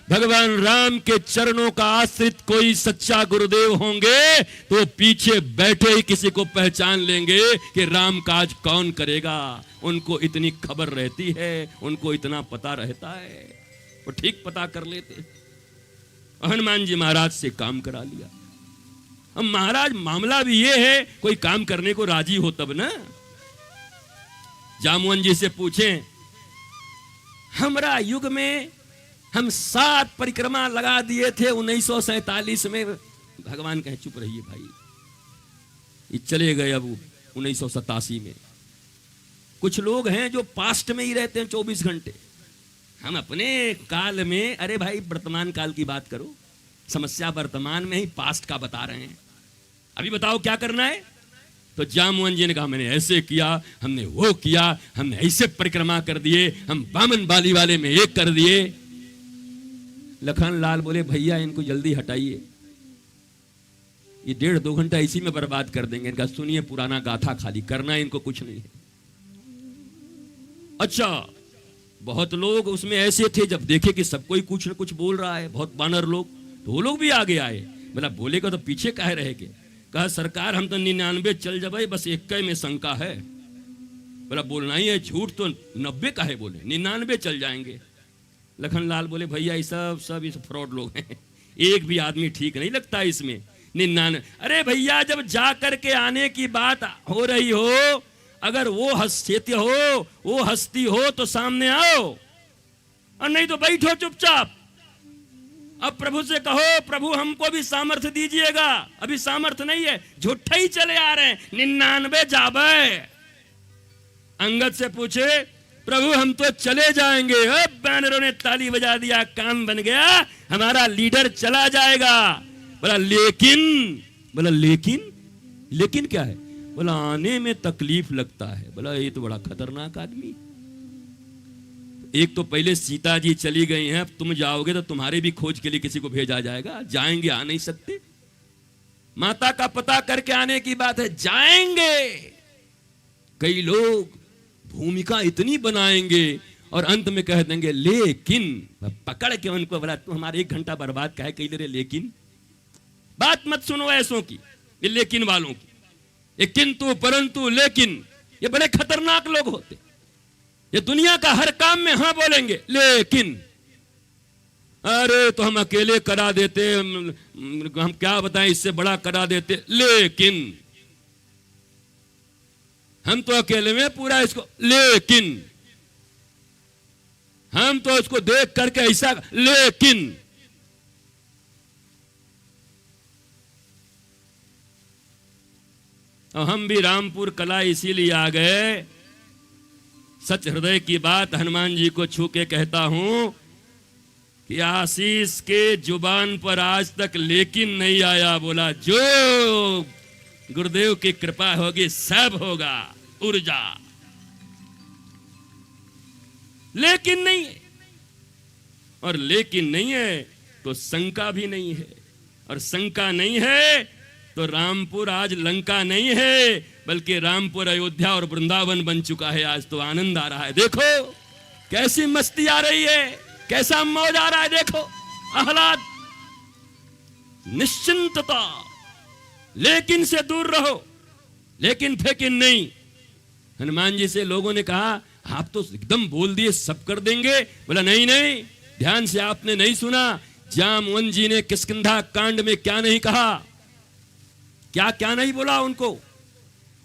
भगवान राम के चरणों का आश्रित कोई सच्चा गुरुदेव होंगे तो पीछे बैठे ही किसी को पहचान लेंगे कि राम काज कौन करेगा। उनको इतनी खबर रहती है, उनको इतना पता रहता है, वो ठीक पता कर लेते। हनुमान जी महाराज से काम करा लिया। अब महाराज मामला भी ये है, कोई काम करने को राजी हो तब ना। जामुन जी से पूछें, हमरा युग में हम 7 परिक्रमा लगा दिए थे 1947 में। भगवान कहे चुप रहिए भाई, ये चले गए अब 1987 में। कुछ लोग हैं जो पास्ट में ही रहते हैं 24 घंटे। हम अपने काल में, अरे भाई वर्तमान काल की बात करो, समस्या वर्तमान में ही, पास्ट का बता रहे हैं। अभी बताओ क्या करना है। तो जामुन जी ने कहा मैंने ऐसे किया, हमने वो किया, हमने ऐसे परिक्रमा कर दिए, हम बामन बाली वाले में एक कर दिए। लखन लाल बोले भैया इनको जल्दी हटाइए, ये 1.5-2 घंटा इसी में बर्बाद कर देंगे। इनका सुनिए पुराना गाथा, खाली करना इनको कुछ नहीं है। अच्छा, बहुत लोग उसमें ऐसे थे, जब देखे कि सब कोई कुछ न कुछ बोल रहा है, बहुत बानर लोग, तो वो लोग भी आगे आए। बोला बोलेगा तो पीछे काहे रह के। कहा सरकार हम तो 99 चल जाए, बस 1 में शंका है। बोला बोलना ही है, झूठ तो 90 काहे बोले, 99 चल जाएंगे। लखनलाल बोले भैया ये सब इस फ्रॉड लोग हैं, एक भी आदमी ठीक नहीं लगता इसमें। 99, अरे भैया जब जा करके आने की बात हो रही हो, अगर वो हस्ती हो, वो हस्ती हो तो सामने आओ, और नहीं तो बैठो चुपचाप। अब प्रभु से कहो प्रभु हमको भी सामर्थ्य दीजिएगा, अभी सामर्थ्य नहीं है, झूठा ही चले आ रहे हैं, 99 जाबे। अंगद से पूछे प्रभु हम तो चले जाएंगे। अब बैनरों ने ताली बजा दिया, काम बन गया, हमारा लीडर चला जाएगा। बोला लेकिन लेकिन क्या है। बोला आने में तकलीफ लगता है। बोला ये तो बड़ा खतरनाक आदमी। एक तो पहले सीता जी चली गई हैं, अब तुम जाओगे तो तुम्हारे भी खोज के लिए किसी को भेजा जाएगा, जाएंगे आ नहीं सकते। माता का पता करके आने की बात है, जाएंगे। कई लोग भूमिका इतनी बनाएंगे और अंत में कह देंगे लेकिन। पकड़ के उनको बोला तू हमारे 1 घंटा बर्बाद काहे कही दे रहे, लेकिन बात मत सुनो ऐसों की, ये लेकिन वालों की, ये किंतु परंतु लेकिन, ये बड़े खतरनाक लोग होते। ये दुनिया का हर काम में हाँ बोलेंगे लेकिन। अरे तो हम अकेले करा देते, हम क्या बताएं इससे बड़ा करा देते, लेकिन हम तो अकेले में पूरा इसको, लेकिन हम तो इसको देख करके ऐसा, लेकिन। और हम भी रामपुर कला इसीलिए आ गए। सच हृदय की बात हनुमान जी को छू के कहता हूं कि आशीष के जुबान पर आज तक लेकिन नहीं आया। बोला जो गुरुदेव की कृपा होगी सब होगा, ऊर्जा। लेकिन नहीं है, और लेकिन नहीं है तो शंका भी नहीं है, और शंका नहीं है तो रामपुर आज लंका नहीं है, बल्कि रामपुर अयोध्या और वृंदावन बन चुका है। आज तो आनंद आ रहा है, देखो कैसी मस्ती आ रही है, कैसा मौज आ रहा है, देखो आह्लाद, निश्चिंतता। लेकिन से दूर रहो, लेकिन फेकिन नहीं। हनुमान जी से लोगों ने कहा आप तो एकदम बोल दिए सब कर देंगे। बोला नहीं नहीं, ध्यान से आपने नहीं सुना। जामवन जी ने किष्किंधा कांड में क्या नहीं कहा, क्या क्या नहीं बोला उनको।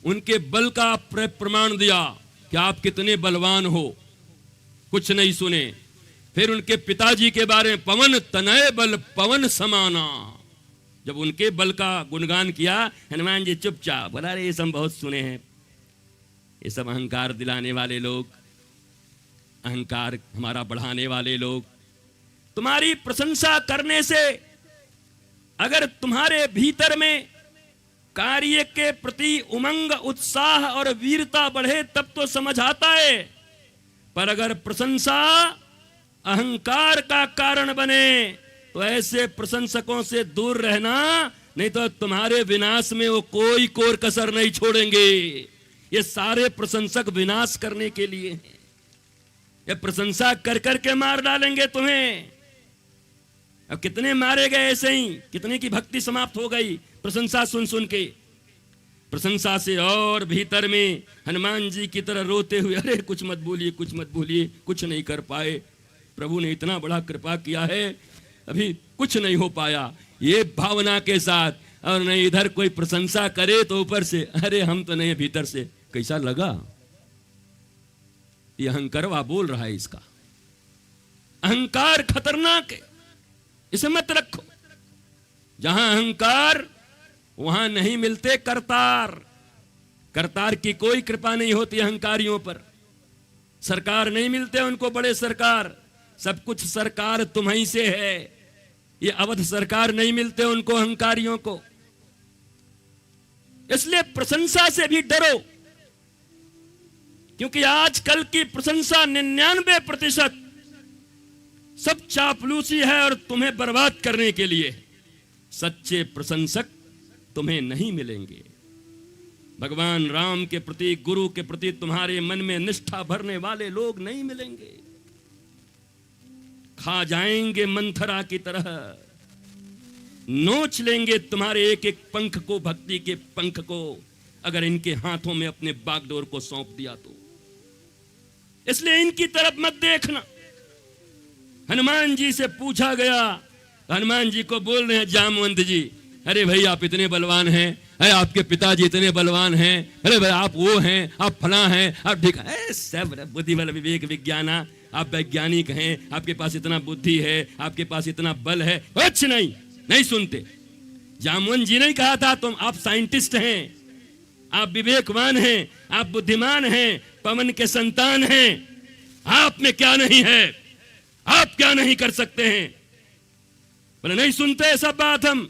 उनके बल का प्रमाण दिया कि आप कितने बलवान हो, कुछ नहीं सुने। फिर उनके पिताजी के बारे में पवन तनय बल पवन समाना, जब उनके बल का गुणगान किया हनुमान जी चुपचाप। बोला रे ये सब बहुत सुने हैं, ये सब अहंकार दिलाने वाले लोग, अहंकार हमारा बढ़ाने वाले लोग। तुम्हारी प्रशंसा करने से अगर तुम्हारे भीतर में कार्य के प्रति उमंग, उत्साह और वीरता बढ़े तब तो समझ आता है, पर अगर प्रशंसा अहंकार का कारण बने तो ऐसे प्रशंसकों से दूर रहना, नहीं तो तुम्हारे विनाश में वो कोई कोर कसर नहीं छोड़ेंगे। ये सारे प्रशंसक विनाश करने के लिए हैं। ये प्रशंसा कर करके मार डालेंगे तुम्हें। अब कितने मारे गए ऐसे ही, कितने की भक्ति समाप्त हो गई प्रशंसा सुन सुन के। प्रशंसा से और भीतर में हनुमान जी की तरह रोते हुए, अरे कुछ मत बोलिए, कुछ मत बोलिए, कुछ नहीं कर पाए, प्रभु ने इतना बड़ा कृपा किया है, अभी कुछ नहीं हो पाया, ये भावना के साथ। और नहीं इधर कोई प्रशंसा करे तो ऊपर से अरे हम तो नहीं, भीतर से कैसा लगा, ये अहंकारवा बोल रहा है। इसका अहंकार खतरनाक है, इसे मत रखो। जहां अहंकार वहां नहीं मिलते करतार। करतार की कोई कृपा नहीं होती अहंकारियों पर। सरकार नहीं मिलते उनको बड़े सरकार, सब कुछ सरकार तुम्हीं से है। ये अवध सरकार नहीं मिलते उनको अहंकारियों को। इसलिए प्रशंसा से भी डरो, क्योंकि आजकल की प्रशंसा 99% सब चापलूसी है और तुम्हें बर्बाद करने के लिए। सच्चे प्रशंसक तुम्हें नहीं मिलेंगे। भगवान राम के प्रति, गुरु के प्रति तुम्हारे मन में निष्ठा भरने वाले लोग नहीं मिलेंगे। खा जाएंगे मंथरा की तरह, नोच लेंगे तुम्हारे एक एक पंख को, भक्ति के पंख को, अगर इनके हाथों में अपने बागडोर को सौंप दिया तो। इसलिए इनकी तरफ मत देखना। हनुमान जी से पूछा गया, हनुमान जी को बोल रहे हैं जामवंत जी, अरे भाई आप इतने बलवान हैं, अरे आपके पिताजी इतने बलवान हैं, अरे भाई आप वो हैं, आप फला हैं, आप ठीक है, सब बुद्धि बल विवेक विज्ञान, आप वैज्ञानिक हैं, आपके पास इतना बुद्धि है, आपके पास इतना बल है, कुछ नहीं सुनते। जामवंत जी ने कहा था तुम, आप साइंटिस्ट हैं, आप विवेकवान हैं, आप बुद्धिमान हैं, पवन के संतान हैं, आप में क्या नहीं है, आप क्या नहीं कर सकते हैं। बोले नहीं सुनते सब बात हम।